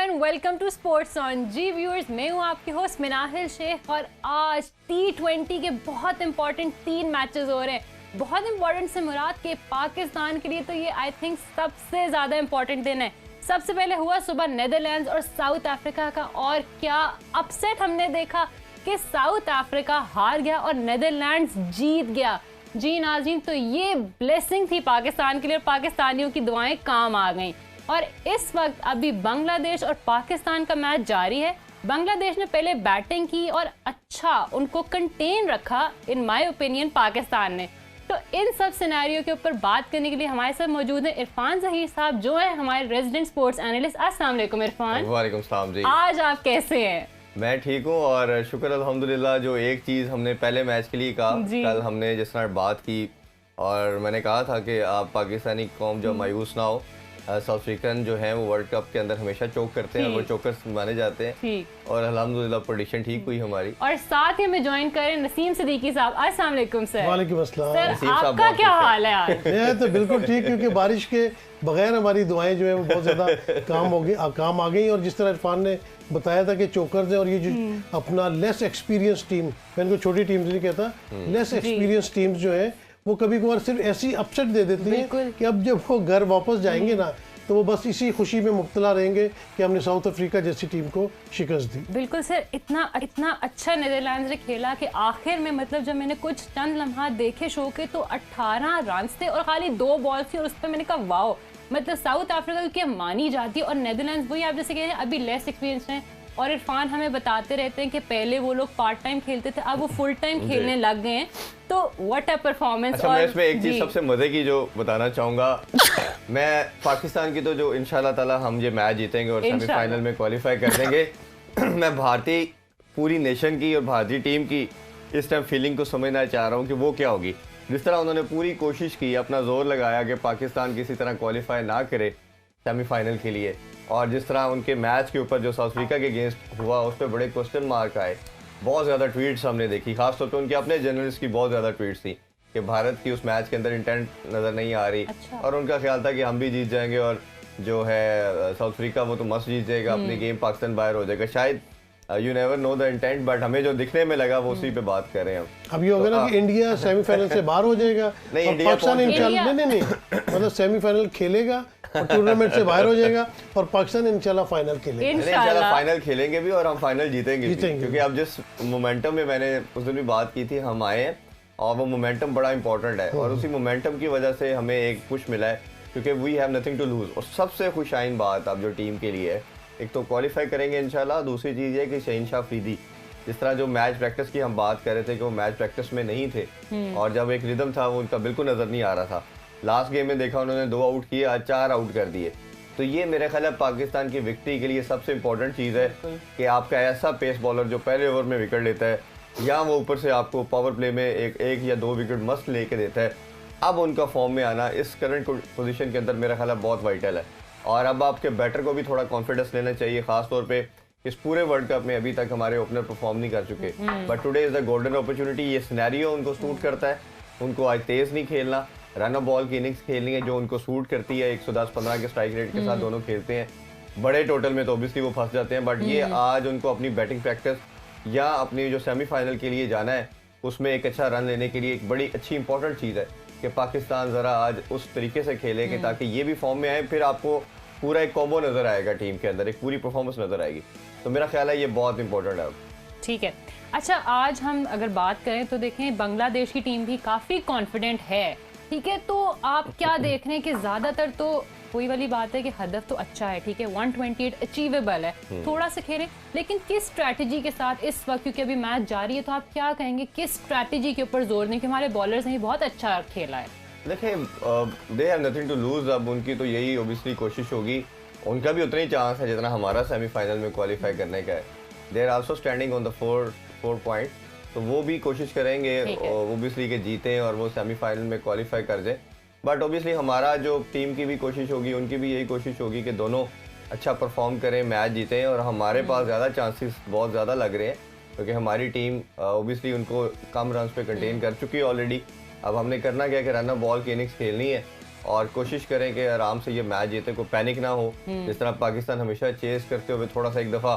And welcome to sports on Zee viewers. मैं हूं आपके होस्ट मिनाहिल शेख और आज T20 के बहुत इंपॉर्टेंट 3 मैचेस हो रहे हैं। बहुत इंपॉर्टेंट से मुराद के पाकिस्तान के लिए तो ये आई थिंक सबसे ज़्यादा इंपॉर्टेंट दिन है। सबसे पहले हुआ सुबह नेदरलैंड्स और साउथ अफ्रीका का, और क्या अपसेट हमने देखा कि साउथ अफ्रीका हार गया और नेदरलैंड्स जीत गया। जी नाज़रीन, तो ये ब्लेसिंग थी पाकिस्तान के लिए और पाकिस्तानियों की दुआएं काम आ गईं। और इस वक्त अभी बांग्लादेश और पाकिस्तान का मैच जारी है। बांग्लादेश ने पहले बैटिंग की और अच्छा उनको कंटेन रखा इन माय ओपिनियन पाकिस्तान ने। तो इन सब सिनेरियो के ऊपर बात करने के लिए हमारे साथ मौजूद है इरफान ज़हीर साहब, जो है हमारे रेजिडेंट स्पोर्ट्स एनालिस्ट। अस्सलाम वालेकुम इरफान। वालेकुम सलाम जी। आज आप कैसे हैं? मैं ठीक हूँ और शुक्र अल्हम्दुलिल्लाह। जो एक चीज़ हमने पहले मैच के लिए कहा, कल हमने जिस तरह बात की और मैंने कहा था कि आप पाकिस्तानी कौम जो मायूस ना हो। साउथ अफ्रीकन जो है वो वर्ल्ड कप के अंदर हमेशा चोक करते हैं और वो चोकर्स माने जाते हैं, और अल्हम्दुलिल्लाह प्रेडिक्शन ठीक हुई हमारी। और साथ ही हमें ज्वाइन करें नसीम सिद्दीकी साहब। अस्सलाम वालेकुम सर। वालेकुम अस्सलाम। सर आपका क्या हाल है आज? मैं तो बिल्कुल ठीक, क्योंकि बारिश के बगैर हमारी दुआएं जो है वो बहुत ज्यादा काम आ गई। और जिस तरह इरफान ने बताया था कि चोकर्स है और ये जो अपना लेस एक्सपीरियंस टीम, मैं इनको छोटी टीम नहीं कहता, लेस एक्सपीरियंस टीम्स जो है वो कभी कभार सिर्फ ऐसी अपसेट दे देती हैं कि अब जब वो घर वापस जाएंगे ना तो वो बस इसी खुशी में मुब्तला रहेंगे कि हमने साउथ अफ्रीका जैसी टीम को शिकस्त दी। बिल्कुल सर, इतना अच्छा नेदरलैंड्स ने खेला कि आखिर में मतलब जब मैंने कुछ चंद लम्हात देखे शो के तो 18 रन थे और खाली 2 बॉल थी, और उस पर मैंने कहा वाओ, मतलब साउथ अफ्रीका क्योंकि मानी जाती है और नेदरलैंड्स वही आप जैसे कह रहे हैं अभी लेस एक्सपीरियंस हैं। और इरफान हमें बताते रहते हैं कि पहले वो लोग पार्ट टाइम खेलते थे, अब वो फुल टाइम खेलने लग गए हैं। तो व्हाट अ परफॉर्मेंस। अच्छा, मैं इसमें एक चीज सबसे मजे की जो बताना चाहूंगा, मैं पाकिस्तान की तो जो इंशाल्लाह ताला हम ये मैच जीतेंगे और सेमीफाइनल में क्वालिफाई कर देंगे। मैं भारतीय पूरी नेशन की और भारतीय टीम की इस टाइम फीलिंग को समझना चाह रहा हूँ कि वो क्या होगी। जिस तरह उन्होंने पूरी कोशिश की, अपना जोर लगाया कि पाकिस्तान किसी तरह क्वालिफाई ना करे सेमीफाइनल के लिए, और जिस तरह उनके मैच के ऊपर जो साउथ अफ्रीका के अगेंस्ट हुआ उस पर बड़े क्वेश्चन मार्क आए। बहुत ज़्यादा ट्वीट्स हमने देखी, खासतौर पे उनके अपने जर्नलिस्ट की बहुत ज़्यादा ट्वीट्स थी कि भारत की उस मैच के अंदर इंटेंट नज़र नहीं आ रही। और उनका ख्याल था कि हम भी जीत जाएंगे और जो है साउथ अफ्रीका वो तो मस्त जीत जाएगा, अपनी गेम पाकिस्तान बाहर हो जाएगा। शायद you never know the intent, but हमें जो दिखने में लगा वो उसी पे बात कर रहे हैं हम। अब ये होगा ना कि इंडिया सेमीफाइनल से बाहर हो जाएगा, नहीं और पाकिस्तान नहीं मतलब सेमीफाइनल खेलेगा और टूर्नामेंट से बाहर हो जाएगा, और पाकिस्तान इंशाल्लाह फाइनल खेलेगा। इंशाल्लाह फाइनल खेलेंगे भी और हम फाइनल जीतेंगे भी, क्योंकि अब जिस मोमेंटम में मैंने उस दिन भी बात की थी हम आए हैं, और वो मोमेंटम बड़ा इंपॉर्टेंट है और उसी मोमेंटम की वजह से हमें एक पुश मिला है, क्योंकि we have nothing to lose. और सबसे खुशाइन बात अब जो टीम के लिए है, एक तो क्वालिफाई करेंगे इंशाल्लाह, दूसरी चीज़ है कि शहीनशाह अफरीदी जिस तरह जो मैच प्रैक्टिस की हम बात कर रहे थे कि वो मैच प्रैक्टिस में नहीं थे, और जब एक रिदम था वो उनका बिल्कुल नज़र नहीं आ रहा था। लास्ट गेम में देखा उन्होंने 2 आउट किए, आज 4 आउट कर दिए। तो ये मेरे ख्याल है पाकिस्तान की विक्ट्री के लिए सबसे इंपॉर्टेंट चीज़ है कि आपका ऐसा पेस बॉलर जो पहले ओवर में विकेट लेता है, या वो ऊपर से आपको पावर प्ले में एक या 2 विकेट मस्त लेके देता है। अब उनका फॉर्म में आना इस करंट पोजीशन के अंदर मेरा ख्याल है बहुत वाइटल है, और अब आपके बैटर को भी थोड़ा कॉन्फिडेंस लेना चाहिए। खासतौर पे इस पूरे वर्ल्ड कप में अभी तक हमारे ओपनर परफॉर्म नहीं कर चुके, but today is the golden opportunity. ये सिनेरियो उनको सूट करता है, उनको आज तेज नहीं खेलना, रन ऑफ बॉल की इनिंग्स खेलनी है जो उनको सूट करती है। 110-15 के स्ट्राइक रेट के साथ दोनों खेलते हैं। बड़े टोटल में तो ऑब्वियसली वो फंस जाते हैं, बट ये आज उनको अपनी बैटिंग प्रैक्टिस या अपनी जो सेमीफाइनल के लिए जाना है उसमें एक अच्छा रन लेने के लिए एक बड़ी अच्छी इंपॉर्टेंट चीज़ है कि पाकिस्तान ज़रा आज उस तरीके से खेले कि ताकि ये भी फॉर्म में आए, फिर आपको पूरा एक कॉम्बो नज़र आएगा टीम के अंदर, एक पूरी परफॉर्मेंस नज़र आएगी। तो मेरा ख्याल है ये बहुत इंपॉर्टेंट है। ठीक है, अच्छा आज हम अगर बात करें तो देखें बांग्लादेश की टीम भी काफ़ी कॉन्फिडेंट है, ठीक है। तो आप क्या देख रहे हैं कि ज़्यादातर तो वही वाली बात है कि हदफ तो अच्छा है, ठीक है, 128 अचीवेबल है, थोड़ा सा खेलें, लेकिन किस स्ट्रैटेजी के साथ इस वक्त, क्योंकि अभी मैच जारी है, तो आप क्या कहेंगे किस स्ट्रैटेजी के ऊपर जोर दें कि हमारे बॉलर्स ने बहुत अच्छा खेला है? देखिए, they have nothing to lose. अब उनकी तो यही ओबियसली कोशिश होगी, उनका भी उतना ही चांस है जितना हमारा सेमीफाइनल में क्वालिफाई करने का है। They are also standing on the 4 point, तो वो भी कोशिश करेंगे ओबियसली कि जीतें और वो सेमीफाइनल में क्वालिफाई कर जाए। बट ओबियसली हमारा जो टीम की भी कोशिश होगी, उनकी भी यही कोशिश होगी कि दोनों अच्छा परफॉर्म करें, मैच जीतें, और हमारे पास ज़्यादा चांसेस बहुत ज़्यादा लग रहे हैं क्योंकि हमारी टीम ओबियसली उनको कम रन पे कंटेन कर चुकी है ऑलरेडी। अब हमने करना क्या कि रन ऑफ बॉल की इनिंग्स खेलनी है और कोशिश करें कि आराम से ये मैच जीते, कोई पैनिक ना हो। जिस तरह पाकिस्तान हमेशा चेस करते हुए थोड़ा सा एक दफ़ा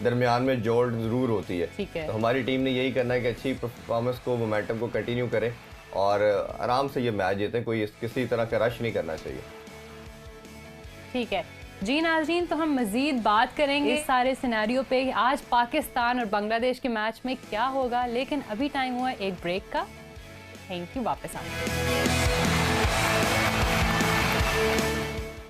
दरमियान में जोड़ ज़रूर होती है, तो हमारी टीम ने यही करना है कि अच्छी परफॉर्मेंस को, मोमेंटम को कंटिन्यू करें और आराम से ये मैच जीतें। कोई किसी तरह का रश नहीं करना चाहिए। ठीक है जी नाज़रीन, तो हम मज़ीद बात करेंगे इस सारे सिनेरियो पे आज पाकिस्तान और बांग्लादेश के मैच में क्या होगा, लेकिन अभी टाइम हुआ एक ब्रेक का। थैंक यू, वापस आए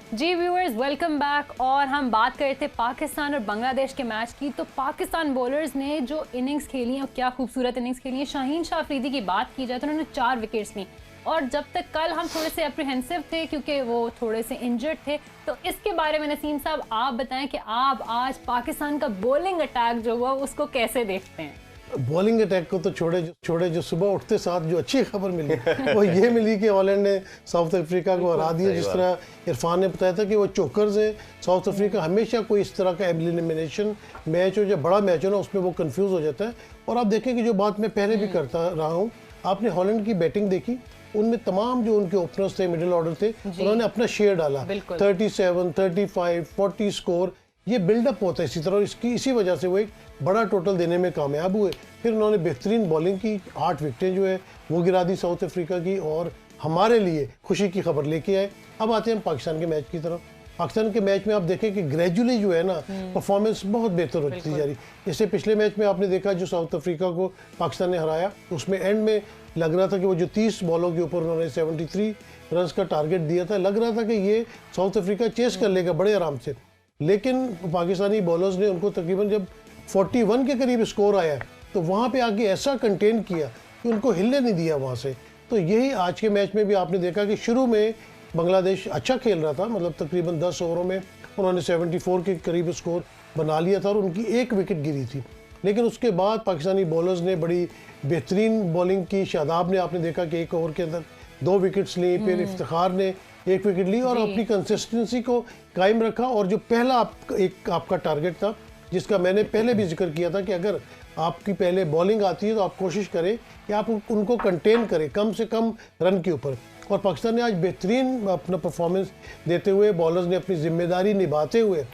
जी व्यूअर्स, वेलकम बैक। और हम बात कर रहे थे पाकिस्तान और बांग्लादेश के मैच की। तो पाकिस्तान बॉलर्स ने जो इनिंग्स खेली हैं, क्या खूबसूरत इनिंग्स खेली हैं। शाहीन शाह अफरीदी की बात की जाए तो उन्होंने 4 विकेट्स ली, और जब तक कल हम थोड़े से अप्रीहेंसिव थे क्योंकि वो थोड़े से इंजर्ड थे। तो इसके बारे में नसीम साहब आप बताएं कि आप आज पाकिस्तान का बॉलिंग अटैक जो हुआ उसको कैसे देखते हैं। बॉलिंग अटैक को तो छोड़े जो सुबह उठते साथ जो अच्छी खबर मिली वो ये मिली कि हॉलैंड ने साउथ अफ्रीका को हरा दिया। जिस तरह इरफान ने बताया था कि वो चोकर्स है, साउथ अफ्रीका हमेशा कोई इस तरह का एलिमिनेशन मैच हो, जब बड़ा मैच हो ना उसमें वो कंफ्यूज हो जाता है। और आप देखें कि जो बात मैं पहले भी करता रहा हूँ, आपने हॉलैंड की बैटिंग देखी, उनमें तमाम जो उनके ओपनर्स थे, मिडिल ऑर्डर थे, उन्होंने अपना शेयर डाला। 37, 35, 40 स्कोर, ये बिल्डअप होता है इसी तरह, और इसी वजह से वो एक बड़ा टोटल देने में कामयाब हुए। फिर उन्होंने बेहतरीन बॉलिंग की, 8 विकेटें जो है वो गिरा दी साउथ अफ्रीका की, और हमारे लिए खुशी की खबर लेके आए। अब आते हैं हम पाकिस्तान के मैच की तरफ। पाकिस्तान के मैच में आप देखें कि ग्रेजुअली जो है ना परफॉर्मेंस बहुत बेहतर होती जा रही। जैसे पिछले मैच में आपने देखा जो साउथ अफ्रीका को पाकिस्तान ने हराया, उसमें एंड में लग रहा था कि वो जो 30 बॉलों के ऊपर उन्होंने 73 रन का टारगेट दिया था, लग रहा था कि ये साउथ अफ्रीका चेस कर लेगा बड़े आराम से। लेकिन पाकिस्तानी बॉलर्स ने उनको तकरीबन जब 41 के करीब स्कोर आया तो वहाँ पे आके ऐसा कंटेन किया कि उनको हिलने नहीं दिया वहाँ से। तो यही आज के मैच में भी आपने देखा कि शुरू में बांग्लादेश अच्छा खेल रहा था, मतलब तकरीबन 10 ओवरों में उन्होंने 74 के करीब स्कोर बना लिया था और उनकी 1 विकेट गिरी थी। लेकिन उसके बाद पाकिस्तानी बॉलर्स ने बड़ी बेहतरीन बॉलिंग की। शादाब ने आपने देखा कि 1 ओवर के अंदर 2 विकेट्स ली, फिर इफ्तिखार ने 1 विकेट ली और अपनी कंसिस्टेंसी को कायम रखा। और जो पहला आपका टारगेट था, जिसका मैंने पहले भी जिक्र किया था कि अगर आपकी पहले बॉलिंग आती है तो आप कोशिश करें कि आप उनको कंटेन करें कम से कम रन के ऊपर। और पाकिस्तान ने आज बेहतरीन अपना परफॉर्मेंस देते हुए, बॉलर्स ने अपनी जिम्मेदारी निभाते हुए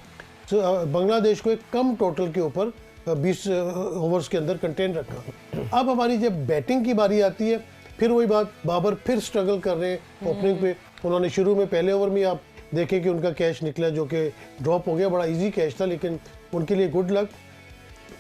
बांग्लादेश को एक कम टोटल के ऊपर 20 ओवर्स के अंदर कंटेन रखा। अब हमारी जब बैटिंग की बारी आती है, फिर वही बात, बाबर फिर स्ट्रगल कर रहे हैं ओपनिंग पे। उन्होंने शुरू में पहले ओवर में आप देखें कि उनका कैच निकला जो कि ड्रॉप हो गया, बड़ा इजी कैच था, लेकिन उनके लिए गुड लक।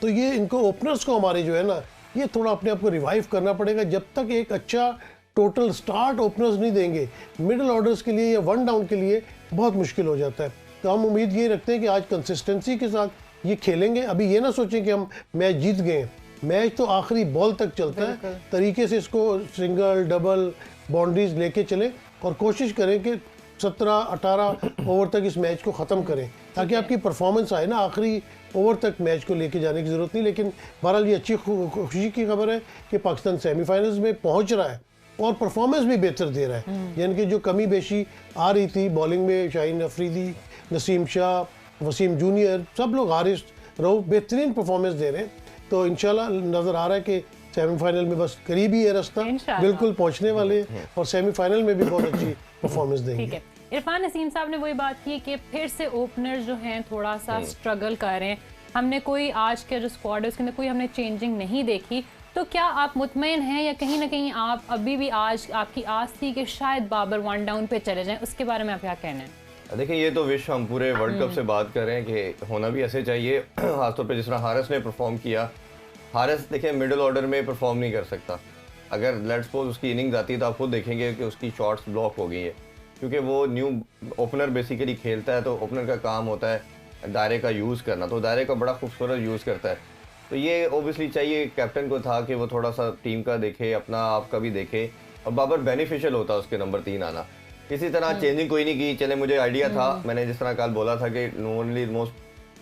तो ये इनको ओपनर्स को हमारे जो है ना, ये थोड़ा अपने आप को रिवाइव करना पड़ेगा। जब तक एक अच्छा टोटल स्टार्ट ओपनर्स नहीं देंगे, मिडिल ऑर्डर्स के लिए या 1 डाउन के लिए बहुत मुश्किल हो जाता है। तो हम उम्मीद ये रखते हैं कि आज कंसिस्टेंसी के साथ ये खेलेंगे। अभी ये ना सोचें कि हम मैच जीत गए, मैच तो आखिरी बॉल तक चलता है। तरीके से इसको सिंगल, डबल, बाउंड्रीज लेके चलें और कोशिश करें कि 17-18 ओवर तक इस मैच को ख़त्म करें, ताकि आपकी परफॉर्मेंस आए ना। आखिरी ओवर तक मैच को लेके जाने की ज़रूरत नहीं। लेकिन बहरहाल ये अच्छी खुशी की खबर है कि पाकिस्तान सेमीफाइनल्स में पहुंच रहा है और परफॉर्मेंस भी बेहतर दे रहा है। यानी कि जो कमी बेशी आ रही थी बॉलिंग में, शाहीन अफरीदी, नसीम शाह, वसीम जूनियर, सब लोग, हारिस रऊफ बेहतरीन परफॉर्मेंस दे रहे हैं। तो इंशाल्लाह नज़र आ रहा है कि सेमीफाइनल में बस करीब ही है रास्ता, बिल्कुल पहुंचने वाले हैं और सेमीफाइनल में भी बहुत अच्छी परफॉर्मेंस देंगे। ठीक है, इरफान नसीम साहब ने वही बात की कि फिर से ओपनर जो हैं थोड़ा सा स्ट्रगल कर रहे हैं। हमने कोई आज के जो स्क्वाड है उसके अंदर कोई हमने चेंजिंग नहीं देखी। तो क्या आप मुतमईन हैं या कहीं ना कहीं आप अभी भी आज आपकी आस थी कि शायद बाबर 1 डाउन पे चले जाएं? उसके बारे में आप क्या कहना है? देखिए, ये तो विश हम पूरे वर्ल्ड कप से बात कर रहे हैं कि होना भी ऐसे चाहिए। खासतौर पे जिस तरह हारिस ने परफॉर्म किया, हारिस देखिए मिडिल ऑर्डर में परफॉर्म नहीं कर सकता। अगर लेट्स सपोज उसकी इनिंग्स आती है तो आप खुद देखेंगे कि उसकी शॉट्स ब्लॉक हो गई है, क्योंकि वो न्यू ओपनर बेसिकली खेलता है। तो ओपनर का काम होता है दायरे का यूज़ करना, तो दायरे का बड़ा खूबसूरत यूज़ करता है। तो ये ओबियसली चाहिए कैप्टन को था कि वो थोड़ा सा टीम का देखे, अपना आप का भी देखे, और बाबर बेनिफिशियल होता उसके नंबर 3 आना। किसी तरह चेंजिंग कोई नहीं की। चले, मुझे आइडिया था, मैंने जिस तरह कल बोला था कि ओनली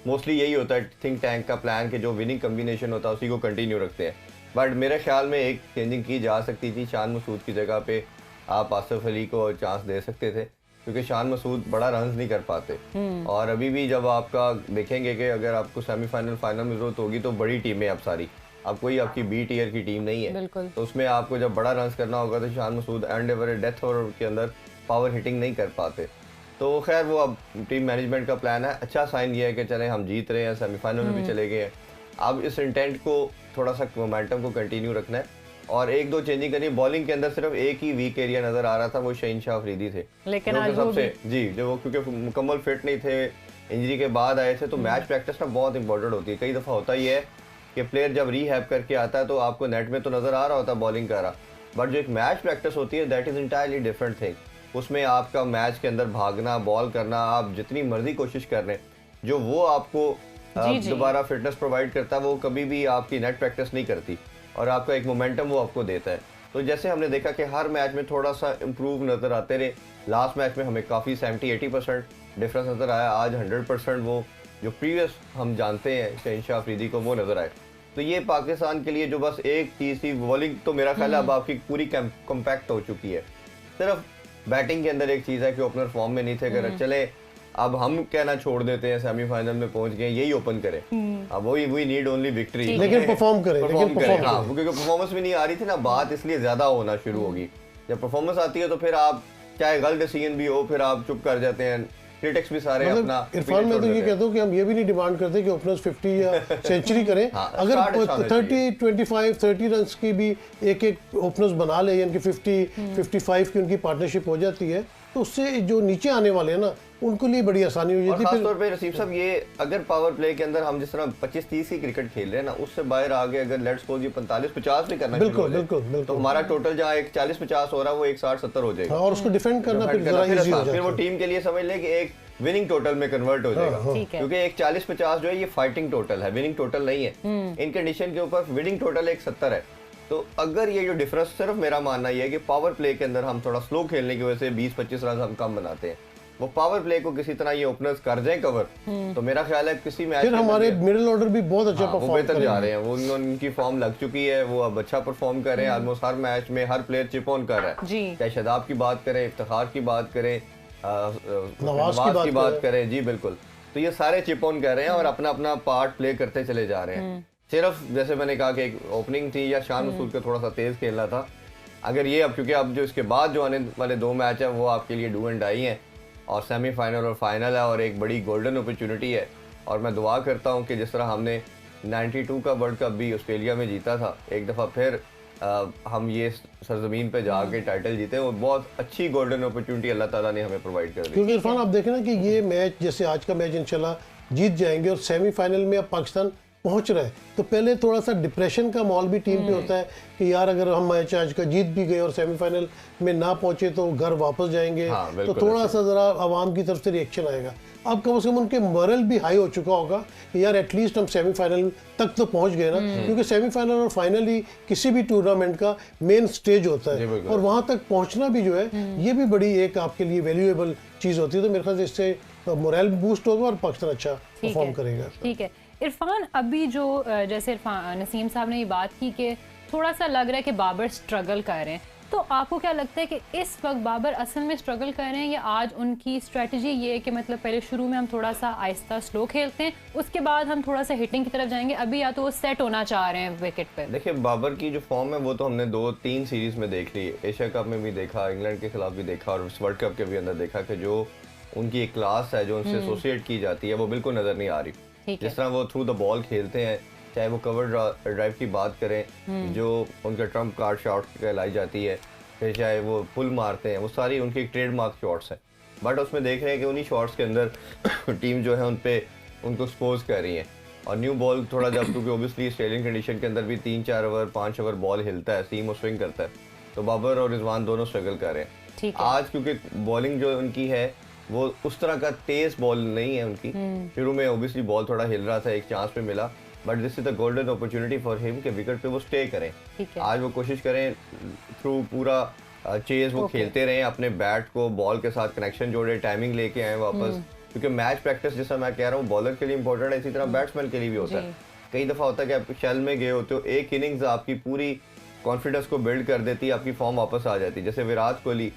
मोस्टली यही होता है थिंक टैंक का प्लान कि जो विनिंग कम्बिनेशन होता है उसी को कंटिन्यू रखते हैं। बट मेरे ख्याल में एक चेंजिंग की जा सकती थी। शान मसूद की जगह पे आप आसिफ अली को चांस दे सकते थे, क्योंकि शान मसूद बड़ा रन नहीं कर पाते। और अभी भी जब आपका देखेंगे कि अगर आपको सेमीफाइनल फाइनल में जरूरत होगी तो बड़ी टीमें अब सारी, अब कोई आपकी बी टीयर की टीम नहीं है। तो उसमें आपको जब बड़ा रन करना होगा तो Shan Masood and over death over के अंदर पावर हिटिंग नहीं कर पाते। तो खैर वो अब टीम मैनेजमेंट का प्लान है, अच्छा साइन ये है कि चले हम जीत रहे हैं, सेमीफाइनल में भी चले गए हैं। अब इस इंटेंट को थोड़ा सा मोमेंटम को कंटिन्यू रखना है और एक दो चेंजिंग करनी है। बॉलिंग के अंदर सिर्फ एक ही वीक एरिया नजर आ रहा था, वो शहीन शाह अफरीदी थे, लेकिन आज वो सबसे जी जो वो क्योंकि मुकम्मल फिट नहीं थे, इंजरी के बाद आए थे। तो मैच प्रैक्टिस ना बहुत इंपॉर्टेंट होती है। कई दफ़ा होता ही है कि प्लेयर जब रीहैब करके आता है तो आपको नेट में तो नजर आ रहा होता है बॉलिंग कर रहा, बट जो एक मैच प्रैक्टिस होती है that is entirely different thing. उसमें आपका मैच के अंदर भागना, बॉल करना, आप जितनी मर्जी कोशिश कर रहे हैं, जो वो आपको दोबारा फिटनेस प्रोवाइड करता है वो कभी भी आपकी नेट प्रैक्टिस नहीं करती और आपका एक मोमेंटम वो आपको देता है। तो जैसे हमने देखा कि हर मैच में थोड़ा सा इम्प्रूव नजर आते रहे। लास्ट मैच में हमें काफ़ी 70-80% डिफरेंस नजर आया, आज 100% वो जो प्रीवियस हम जानते हैं शहीन शाह अफरीदी को वो नजर आए। तो ये पाकिस्तान के लिए जो बस एक चीज़ थी, बॉलिंग तो मेरा ख्याल है अब आपकी पूरी कम्पैक्ट हो चुकी है। सिर्फ बैटिंग के अंदर एक चीज़ है कि ओपनर फॉर्म में नहीं थे, अगर चले अब हम कहना छोड़ देते हैं सेमीफाइनल में पहुंच गए यही ओपन करें, अब वी नीड ओनली विक्ट्री, लेकिन परफॉर्म करें, हाँ, क्योंकि परफॉर्मेंस भी नहीं आ रही थी ना, बात इसलिए ज्यादा होना शुरू होगी। जब परफॉर्मेंस आती है तो फिर आप चाहे गलत डिसीजन भी हो फिर आप चुप कर जाते हैं, क्रिटिक्स भी सारे अपना। इरफान मैं तो ये कहता हूँ कि हम ये भी नहीं डिमांड करते कि ओपनर्स 50 या सेंचुरी करें। अगर 30, 25, 30 रन की भी एक ओपनर्स बना ले, यानी कि 50-55 की उनकी पार्टनरशिप हो जाती है, तो उससे जो नीचे आने वाले हैं ना उनको लिए बड़ी आसानी हो जाती है। खासतौर पे रसीफ साहब ये अगर पावर प्ले के अंदर हम जिस तरह 25-30 की क्रिकेट खेल रहे हैं ना, उससे बाहर आगे अगर लेट्स सपोज ये 45-50 भी करना शुरू हो जाए तो हमारा टोटल जहाँ एक 40-50 हो रहा है वो एक 60-70 हो जाएगा। और उसको डिफेंड करना फिर वो टीम के लिए समझ ले कि एक विनिंग टोटल में कन्वर्ट हो जाएगा, क्योंकि एक 40-50 जो है ये फाइटिंग टोटल है, विनिंग टोटल नहीं है। इन कंडीशन के ऊपर विनिंग टोटल एक 70 है। तो अगर ये जो डिफरेंस, सिर्फ मेरा मानना ये है कि पावर प्ले के अंदर हम थोड़ा स्लो खेलने की वजह से 20-25 रन हम कम बनाते हैं, वो पावर प्ले को किसी तरह ये ओपनर्स कर जाए कवर, तो मेरा ख्याल है किसी मैच फिर हमारे मिडिल ऑर्डर भी बहुत अच्छा परफॉर्म बेहतर जा रहे हैं, वो उनकी फॉर्म लग चुकी है, वो अब अच्छा परफॉर्म कर रहे हैं। ऑलमोस्ट हर मैच में हर प्लेयर चिप ऑन कर रहा है, चाहे शादाब की बात करें, इफ्तिखार की बात करें, नवाज की बात करें, जी बिल्कुल। तो ये सारे चिप ऑन कर रहे हैं और अपना अपना पार्ट प्ले करते चले जा रहे हैं। सिर्फ जैसे मैंने कहा कि एक ओपनिंग थी या शान मसूद का थोड़ा सा तेज खेलना था। अगर ये अब क्योंकि अब जो इसके बाद जो आने वाले 2 मैच है वो आपके लिए डू एंड डाई हैं और सेमीफाइनल और फाइनल है और एक बड़ी गोल्डन अपॉर्चुनिटी है। और मैं दुआ करता हूँ कि जिस तरह हमने 92 का वर्ल्ड कप भी ऑस्ट्रेलिया में जीता था, एक दफ़ा फिर हम ये सरजमीन पे जाके टाइटल जीते, वो बहुत अच्छी गोल्डन अपॉर्चुनिटी अल्लाह ताला ने हमें प्रोवाइड कर दी। क्योंकि इरफान आप देखें ना कि ये मैच, जैसे आज का मैच इंशाल्लाह जीत जाएंगे और सेमीफाइनल में अब पाकिस्तान पहुंच रहा है, तो पहले थोड़ा सा डिप्रेशन का माहौल भी टीम पे होता है कि यार अगर हम मैच आज का जीत भी गए और सेमीफाइनल में ना पहुंचे तो घर वापस जाएंगे। तो थोड़ा सा जरा आवाम की तरफ से रिएक्शन आएगा। अब कम से कम उनके मोरल भी हाई हो चुका होगा कि यार एटलीस्ट हम सेमीफाइनल तक तो पहुंच गए ना, क्योंकि सेमीफाइनल और फाइनल ही किसी भी टूर्नामेंट का मेन स्टेज होता है और वहां तक पहुंचना भी जो है ये भी बड़ी एक आपके लिए वैल्यूएबल चीज होती है। तो मेरे ख्याल से इससे मोरल बूस्ट होगा और पाकिस्तान अच्छा परफॉर्म करेगा। ठीक है इरफान, अभी जो जैसे नसीम साहब ने ये बात की कि थोड़ा सा लग रहा है कि बाबर स्ट्रगल कर रहे हैं, तो आपको क्या लगता है कि इस वक्त बाबर असल में स्ट्रगल कर रहे हैं या आज उनकी स्ट्रेटजी ये है कि मतलब पहले शुरू में हम थोड़ा सा आहिस्ता स्लो खेलते हैं, उसके बाद हम थोड़ा सा हिटिंग की तरफ जाएंगे, अभी या तो वो सेट होना चाह रहे हैं विकेट पे? देखिए बाबर की जो फॉर्म है वो तो हमने 2-3 सीरीज में देख ली, एशिया कप में भी देखा, इंग्लैंड के खिलाफ भी देखा और वर्ल्ड कप के भी अंदर देखा कि जो उनकी एक क्लास है जो उनसे एसोसिएट की जाती है वो बिल्कुल नजर नहीं आ रही। जिस तरह वो थ्रू द बॉल खेलते हैं, चाहे वो कवर ड्राइव की बात करें जो उनका ट्रम्प कार्ड शॉट कहलाई जाती है, फिर चाहे वो पुल मारते हैं, वो सारी उनकी एक ट्रेडमार्क शॉट्स हैं। बट उसमें देख रहे हैं कि उन्हीं शॉट्स के अंदर टीम जो है उनको एक्सपोज कर रही है। और न्यू बॉल थोड़ा जब, क्योंकि ओबियसली ऑस्ट्रेलियन कंडीशन के अंदर भी 3-4 ओवर 5 ओवर बॉल हिलता है, सीम और स्विंग करता है, तो बाबर और रिजवान दोनों स्ट्रगल कर रहे हैं आज, क्योंकि बॉलिंग जो उनकी है वो उस तरह का तेज बॉल नहीं है उनकी। शुरू में ओबियसली बॉल थोड़ा हिल रहा था, एक चांस पे मिला, but this is the golden opportunity for him कि विकेट पे वो स्टे करें। आज वो कोशिश करें थ्रू पूरा चेज वो खेलते रहे, अपने बैट को बॉल के साथ कनेक्शन जोड़े, टाइमिंग लेके आए वापस, क्योंकि मैच प्रैक्टिस जैसा मैं कह रहा हूँ बॉलर के लिए इंपॉर्टेंट है, इसी तरह बैट्समैन के लिए भी होता है। कई दफा होता है कि आप शेल में गए होते हो, एक इनिंग्स आपकी पूरी कॉन्फिडेंस को बिल्ड कर देती है, आपकी फॉर्म वापस आ जाती है। जैसे विराट कोहली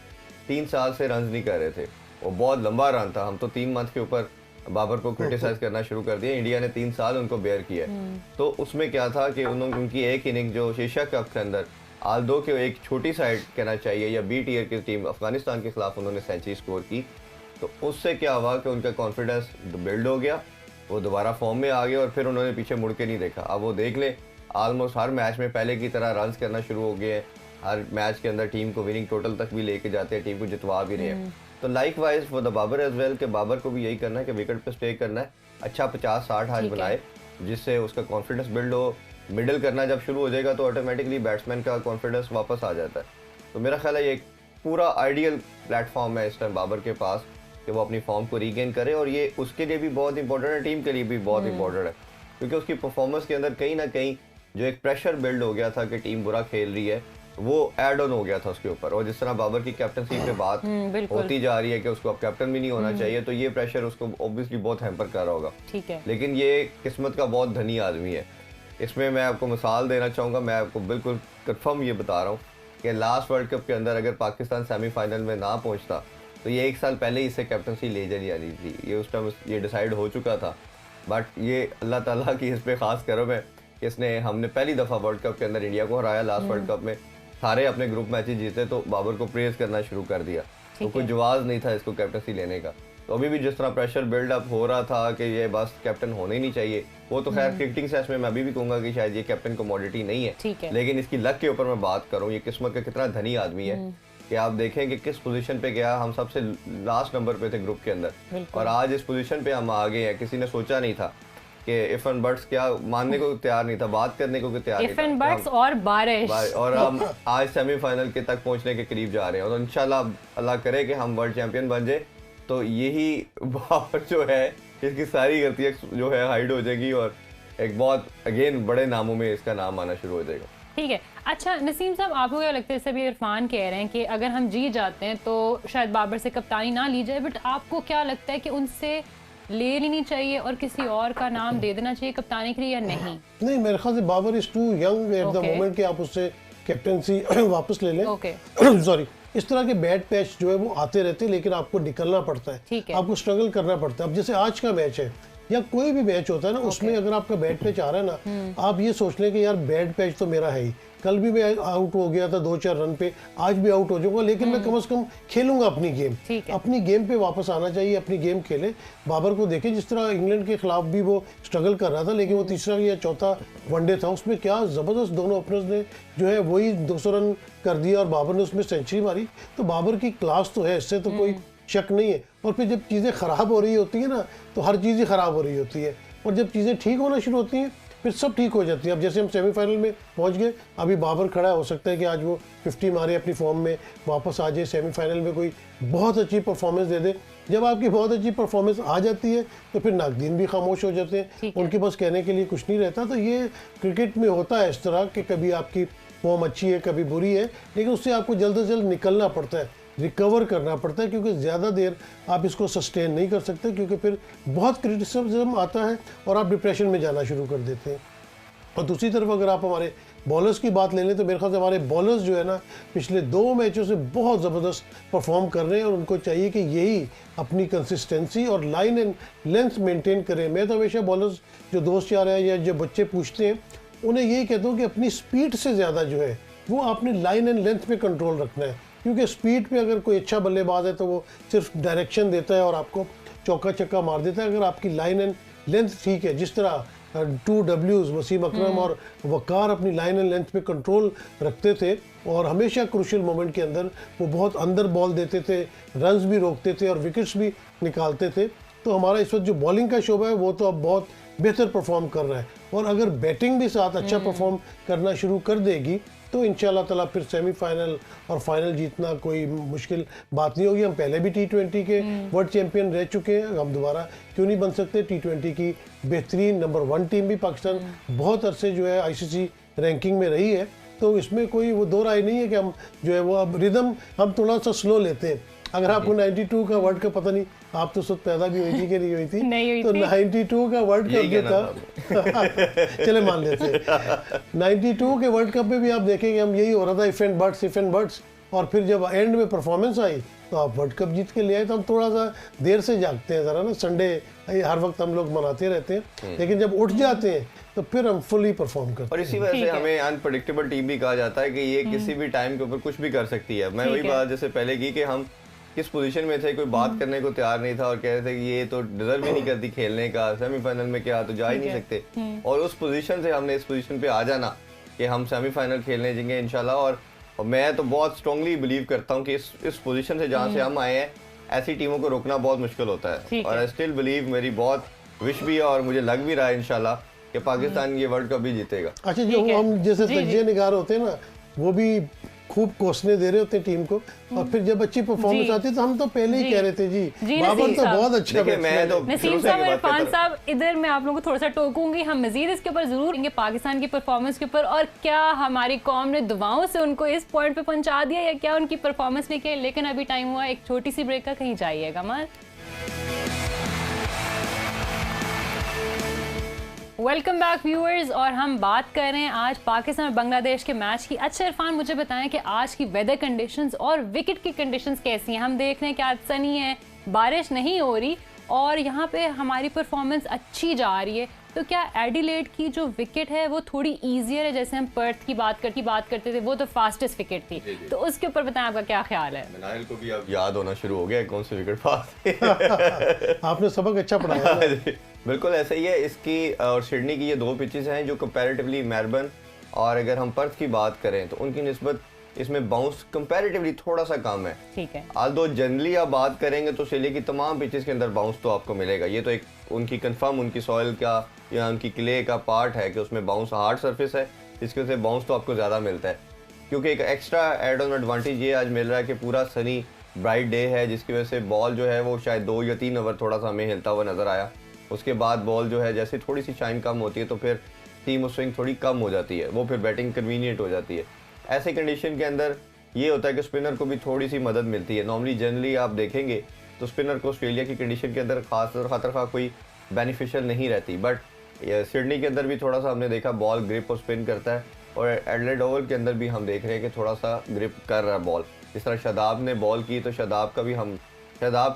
3 साल से रन नहीं कर रहे थे, वो बहुत लंबा रन था, हम तो 3 मंथ के ऊपर बाबर को क्रिटिसाइज करना शुरू कर दिया, इंडिया ने 3 साल उनको बेयर किया। तो उसमें क्या था कि उनकी एक इनिंग जो एशिया कप के अंदर आल्दो के एक छोटी साइड कहना चाहिए या बी टीयर की टीम अफगानिस्तान के खिलाफ उन्होंने सेंचुरी स्कोर की, तो उससे क्या हुआ कि उनका कॉन्फिडेंस बिल्ड हो गया, वो दोबारा फॉर्म में आ गए और फिर उन्होंने पीछे मुड़ के नहीं देखा। अब वो देख लें ऑलमोस्ट हर मैच में पहले की तरह रन करना शुरू हो गए हैं, हर मैच के अंदर टीम को विनिंग टोटल तक भी लेके जाते हैं, टीम को जितवा भी रहे हैं। तो likewise for the Babar as well के बाबर को भी यही करना है कि विकेट पे स्टे करना है, अच्छा 50-60 आज बनाए जिससे उसका कॉन्फिडेंस बिल्ड हो। मिडल करना जब शुरू हो जाएगा तो ऑटोमेटिकली बैट्समैन का कॉन्फिडेंस वापस आ जाता है। तो मेरा ख्याल है ये एक पूरा आइडियल प्लेटफॉर्म है इस टाइम बाबर के पास कि वो अपनी फॉर्म को रीगेन करे, और ये उसके लिए भी बहुत इंपॉर्टेंट है, टीम के लिए भी बहुत इंपॉर्टेंट है, क्योंकि उसकी परफॉर्मेंस के अंदर कहीं ना कहीं जो एक प्रेशर बिल्ड हो गया था कि टीम बुरा खेल रही है वो ऐड ऑन हो गया था उसके ऊपर। और जिस तरह बाबर की कैप्टनसी पे बात होती जा रही है कि उसको अब कैप्टन भी नहीं होना चाहिए, तो ये प्रेशर उसको ऑब्वियसली बहुत हैम्पर कर रहा होगा। ठीक है, लेकिन ये किस्मत का बहुत धनी आदमी है। इसमें मैं आपको मिसाल देना चाहूँगा, मैं आपको बिल्कुल कन्फर्म ये बता रहा हूँ कि लास्ट वर्ल्ड कप के अंदर अगर पाकिस्तान सेमीफाइनल में ना पहुँचता तो ये 1 साल पहले ही इसे कैप्टनसी ले जानी आनी थी, ये उस टाइम ये डिसाइड हो चुका था। बट ये अल्लाह ताला की इस पर ख़ास करम है कि इसने हमने पहली दफ़ा वर्ल्ड कप के अंदर इंडिया को हराया, लास्ट वर्ल्ड कप में सारे अपने ग्रुप मैचेस जीते तो बाबर को प्रेज करना शुरू कर दिया, तो कोई जवाब नहीं था इसको कैप्टनसी लेने का। तो अभी भी जिस तरह प्रेशर बिल्डअप हो रहा था कि ये बस कैप्टन होने ही नहीं चाहिए, वो तो खैर क्रिकेटिंग सेंस में मैं अभी भी कहूंगा कि शायद ये कैप्टन कमोडिटी नहीं है, लेकिन इसकी लक के ऊपर मैं बात करूं, ये किस्मत का कितना धनी आदमी है कि आप देखें कि किस पोजीशन पे गया, हम सबसे लास्ट नंबर पे थे ग्रुप के अंदर और आज इस पोजीशन पे हम आ गए हैं। किसी ने सोचा नहीं था कि इफ एंड बट्स क्या मानने को तैयार नहीं था, बात करने को तैयार नहीं था, इफ एंड बट्स और बारिश, और हम आज सेमीफाइनल के तक पहुंचने के करीब जा रहे हैं। और इंशाल्लाह अल्लाह करे कि हम वर्ल्ड चैंपियन बन जाए, तो यही बाबर जो है इसकी सारी गलतियां जो है हाइड हो जाएगी और एक बहुत अगेन बड़े नामों में इसका नाम आना शुरू हो जाएगा। ठीक है, अच्छा नसीम साहब, आपको क्या लगता है, जैसे अभी इरफान कह रहे हैं कि अगर हम जीत जाते हैं तो शायद बाबर से कप्तानी ना ली जाए, बट आपको क्या लगता है कि उनसे ले लेनी चाहिए और किसी और का नाम दे देना चाहिए कप्तानी के लिए या नहीं? नहीं, मेरे ख्याल से Babar is too young at the moment कि आप उससे कैप्टनसी वापस ले लें। सॉरी, इस तरह के बैड पैच जो है वो आते रहते हैं, लेकिन आपको निकलना पड़ता है, आपको स्ट्रगल करना पड़ता है। अब जैसे आज का मैच है या कोई भी मैच होता है ना, उसमें अगर आपका बैड पैच आ रहा है ना, आप ये सोच लें कि यार बैड पैच तो मेरा है ही, कल भी मैं आउट हो गया था 2-4 रन पे, आज भी आउट हो जाऊंगा, लेकिन मैं कम से कम खेलूंगा अपनी गेम। अपनी गेम पे वापस आना चाहिए, अपनी गेम खेले। बाबर को देखें जिस तरह इंग्लैंड के खिलाफ भी वो स्ट्रगल कर रहा था, लेकिन वो तीसरा या चौथा वनडे था, उसमें क्या ज़बरदस्त दोनों ओपनर्स ने जो है वही 200 रन कर दिया और बाबर ने उसमें सेंचुरी मारी। तो बाबर की क्लास तो है, इससे तो कोई शक नहीं है। और फिर जब चीज़ें ख़राब हो रही होती है ना, तो हर चीज़ ही ख़राब हो रही होती है, और जब चीज़ें ठीक होना शुरू होती हैं फिर सब ठीक हो जाती है। अब जैसे हम सेमीफाइनल में पहुंच गए, अभी बाबर खड़ा है, हो सकता है कि आज वो 50 मारे, अपनी फॉर्म में वापस आ जाए, सेमीफाइनल में कोई बहुत अच्छी परफॉर्मेंस दे दे। जब आपकी बहुत अच्छी परफॉर्मेंस आ जाती है तो फिर नाकदीन भी खामोश हो जाते हैं, उनके पास कहने के लिए कुछ नहीं रहता। तो ये क्रिकेट में होता है इस तरह कि कभी आपकी फॉर्म अच्छी है, कभी बुरी है, लेकिन उससे आपको जल्द से जल्द निकलना पड़ता है, रिकवर करना पड़ता है, क्योंकि ज़्यादा देर आप इसको सस्टेन नहीं कर सकते, क्योंकि फिर बहुत क्रिटिसिज्म आता है और आप डिप्रेशन में जाना शुरू कर देते हैं। और दूसरी तरफ अगर आप हमारे बॉलर्स की बात ले लें तो मेरे ख्याल से हमारे बॉलर्स जो है ना, पिछले 2 मैचों से बहुत ज़बरदस्त परफॉर्म कर रहे हैं, और उनको चाहिए कि यही अपनी कंसिस्टेंसी और लाइन एंड लेंथ मेंटेन करें। मैं तो हमेशा बॉलर्स जो दोस्त यार हैं या जो बच्चे पूछते हैं, उन्हें यही कहता हूँ कि अपनी स्पीड से ज़्यादा जो है वो आपने लाइन एंड लेंथ पे कंट्रोल रखना है, क्योंकि स्पीड पे अगर कोई अच्छा बल्लेबाज है तो वो सिर्फ डायरेक्शन देता है और आपको चौका छक्का मार देता है। अगर आपकी लाइन एंड लेंथ ठीक है, जिस तरह 2 Ws वसीम अकरम और वकार अपनी लाइन एंड लेंथ पे कंट्रोल रखते थे और हमेशा क्रूशियल मोमेंट के अंदर वो बहुत अंदर बॉल देते थे, रन्स भी रोकते थे और विकेट्स भी निकालते थे, तो हमारा इस वक्त जो बॉलिंग का शोबा है वो तो अब बहुत बेहतर परफॉर्म कर रहा है। और अगर बैटिंग भी साथ अच्छा परफॉर्म करना शुरू कर देगी तो इंशाल्लाह ताला फिर सेमीफाइनल और फाइनल जीतना कोई मुश्किल बात नहीं होगी। हम पहले भी T20 के वर्ल्ड चैंपियन रह चुके हैं, हम दोबारा क्यों नहीं बन सकते। T20 की बेहतरीन नंबर 1 टीम भी पाकिस्तान बहुत अरसे जो है ICC रैंकिंग में रही है, तो इसमें कोई वो दो राय नहीं है कि हम जो है वो अब रिदम हम थोड़ा सा स्लो लेते हैं। अगर आपको 92 का वर्ल्ड कप, पता नहीं आप तो सब पैदा भी हुई थी कि नहीं हुई थी, नहीं तो 92 का वर्ल्ड कप जो था चले मान लेते हैं, 92 के वर्ल्ड कप में भी आप देखेंगे हम यही हो रहा था, इफ एंड बट्स, और फिर जब एंड में परफॉर्मेंस आई तो आप वर्ल्ड कप जीत के ले आए। तो हम थोड़ा सा देर से जागते हैं ज़रा ना, संडे हर वक्त हम लोग मनाते रहते हैं, लेकिन जब उठ जाते हैं तो फिर हम फुली परफॉर्म करते हैं। और इसी वजह से हमें अनप्रेडिक्टेबल टीम भी कहा जाता है कि ये किसी भी टाइम के ऊपर कुछ भी कर सकती है। मैं वही बात जैसे पहले की कि हम किस पोजीशन में थे, कोई बात करने को तैयार नहीं था और कह रहे थे कि ये तो डिजर्व ही नहीं करती खेलने का, सेमीफाइनल में क्या तो जा ही नहीं सकते। और उस पोजीशन से हमने इस पोजीशन पे आ जाना कि हम सेमीफाइनल खेलने जाएंगे इंशाल्लाह। और मैं तो बहुत स्ट्रांगली बिलीव करता हूँ कि इस पोजीशन से जहाँ से हम आए हैं ऐसी टीमों को रोकना बहुत मुश्किल होता है। और आई स्टिल बिलीव, मेरी बहुत विश भी है और मुझे लग भी रहा है इंशाल्लाह कि पाकिस्तान ये वर्ल्ड कप भी जीतेगा। अच्छा, जो हम जैसे तजिया निगार होते हैं ना, वो भी खूब कोसने दे रहे होते हैं टीम को, और फिर जब अच्छी परफॉर्मेंस आती है तो हम तो पहले ही कह रहे थे जी बाबर तो बहुत अच्छा मैं तो नसीम साहब और इरफान साहब, इधर मैं आप लोगों को थोड़ा सा टोकूंगी, हम मजीद इसके ऊपर जरूर आएंगे पाकिस्तान की परफॉर्मेंस के ऊपर, और क्या हमारी कौम ने दुआओं से उनको इस पॉइंट पे पहुंचा दिया या क्या उनकी परफॉर्मेंस ने किया। लेकिन अभी टाइम हुआ एक छोटी सी ब्रेक का, कहीं जाइएगा मत। वेलकम बैक व्यूअर्स, और हम बात कर रहे हैं आज पाकिस्तान और बांग्लादेश के मैच की। अच्छा इरफान, मुझे बताएं कि आज की वेदर कंडीशंस और विकेट की कंडीशंस कैसी हैं। हम देख रहे हैं कि आज सनी है, बारिश नहीं हो रही और यहाँ पे हमारी परफॉर्मेंस अच्छी जा रही है। तो क्या एडिलेड की जो विकेट है वो थोड़ी ईजियर है? जैसे हम पर्थ की बात करते थे, वो तो फास्टेस्ट विकेट थी। तो उसके ऊपर बताएं आपका क्या ख्याल है। मनाइल को भी अब याद होना शुरू हो गया कौन सी विकेट फास्ट आपने सबक अच्छा पढ़ाया। बिल्कुल ऐसा ही है। इसकी और सिडनी की ये दो पिचेस हैं जो कंपैरेटिवली मेलबर्न और अगर हम पर्थ की बात करें तो उनकी निस्बत इसमें बाउंस कंपैरेटिवली थोड़ा सा कम है। ठीक है। आल्दो जनरली आप बात करेंगे तो ऑस्ट्रेलिया की तमाम पिचेस के अंदर बाउंस तो आपको मिलेगा। ये तो एक उनकी कंफर्म उनकी सॉइल का या उनकी क्ले का पार्ट है कि उसमें बाउंस हार्ड सरफेस है, इसकी वजह से बाउंस तो आपको ज़्यादा मिलता है। क्योंकि एक एक्स्ट्रा एड ऑन एडवांटेज ये आज मिल रहा है कि पूरा सनी ब्राइट डे है, जिसकी वजह से बॉल जो है वो शायद 2 या 3 ओवर थोड़ा सा हमें हिलता हुआ नज़र आया। उसके बाद बॉल जो है जैसे थोड़ी सी शाइन कम होती है तो फिर टीम स्विंग थोड़ी कम हो जाती है, वो फिर बैटिंग कन्वीनियंट हो जाती है। ऐसे कंडीशन के अंदर ये होता है कि स्पिनर को भी थोड़ी सी मदद मिलती है। नॉर्मली जनरली आप देखेंगे तो स्पिनर को ऑस्ट्रेलिया की कंडीशन के अंदर खातर कोई बेनिफिशियल नहीं रहती, बट सिडनी के अंदर भी थोड़ा सा हमने देखा बॉल ग्रिप और स्पिन करता है, और एडिलेड ओवल के अंदर भी हम देख रहे हैं कि थोड़ा सा ग्रिप कर रहा है बॉल। जिस तरह शादाब ने बॉल की तो शादाब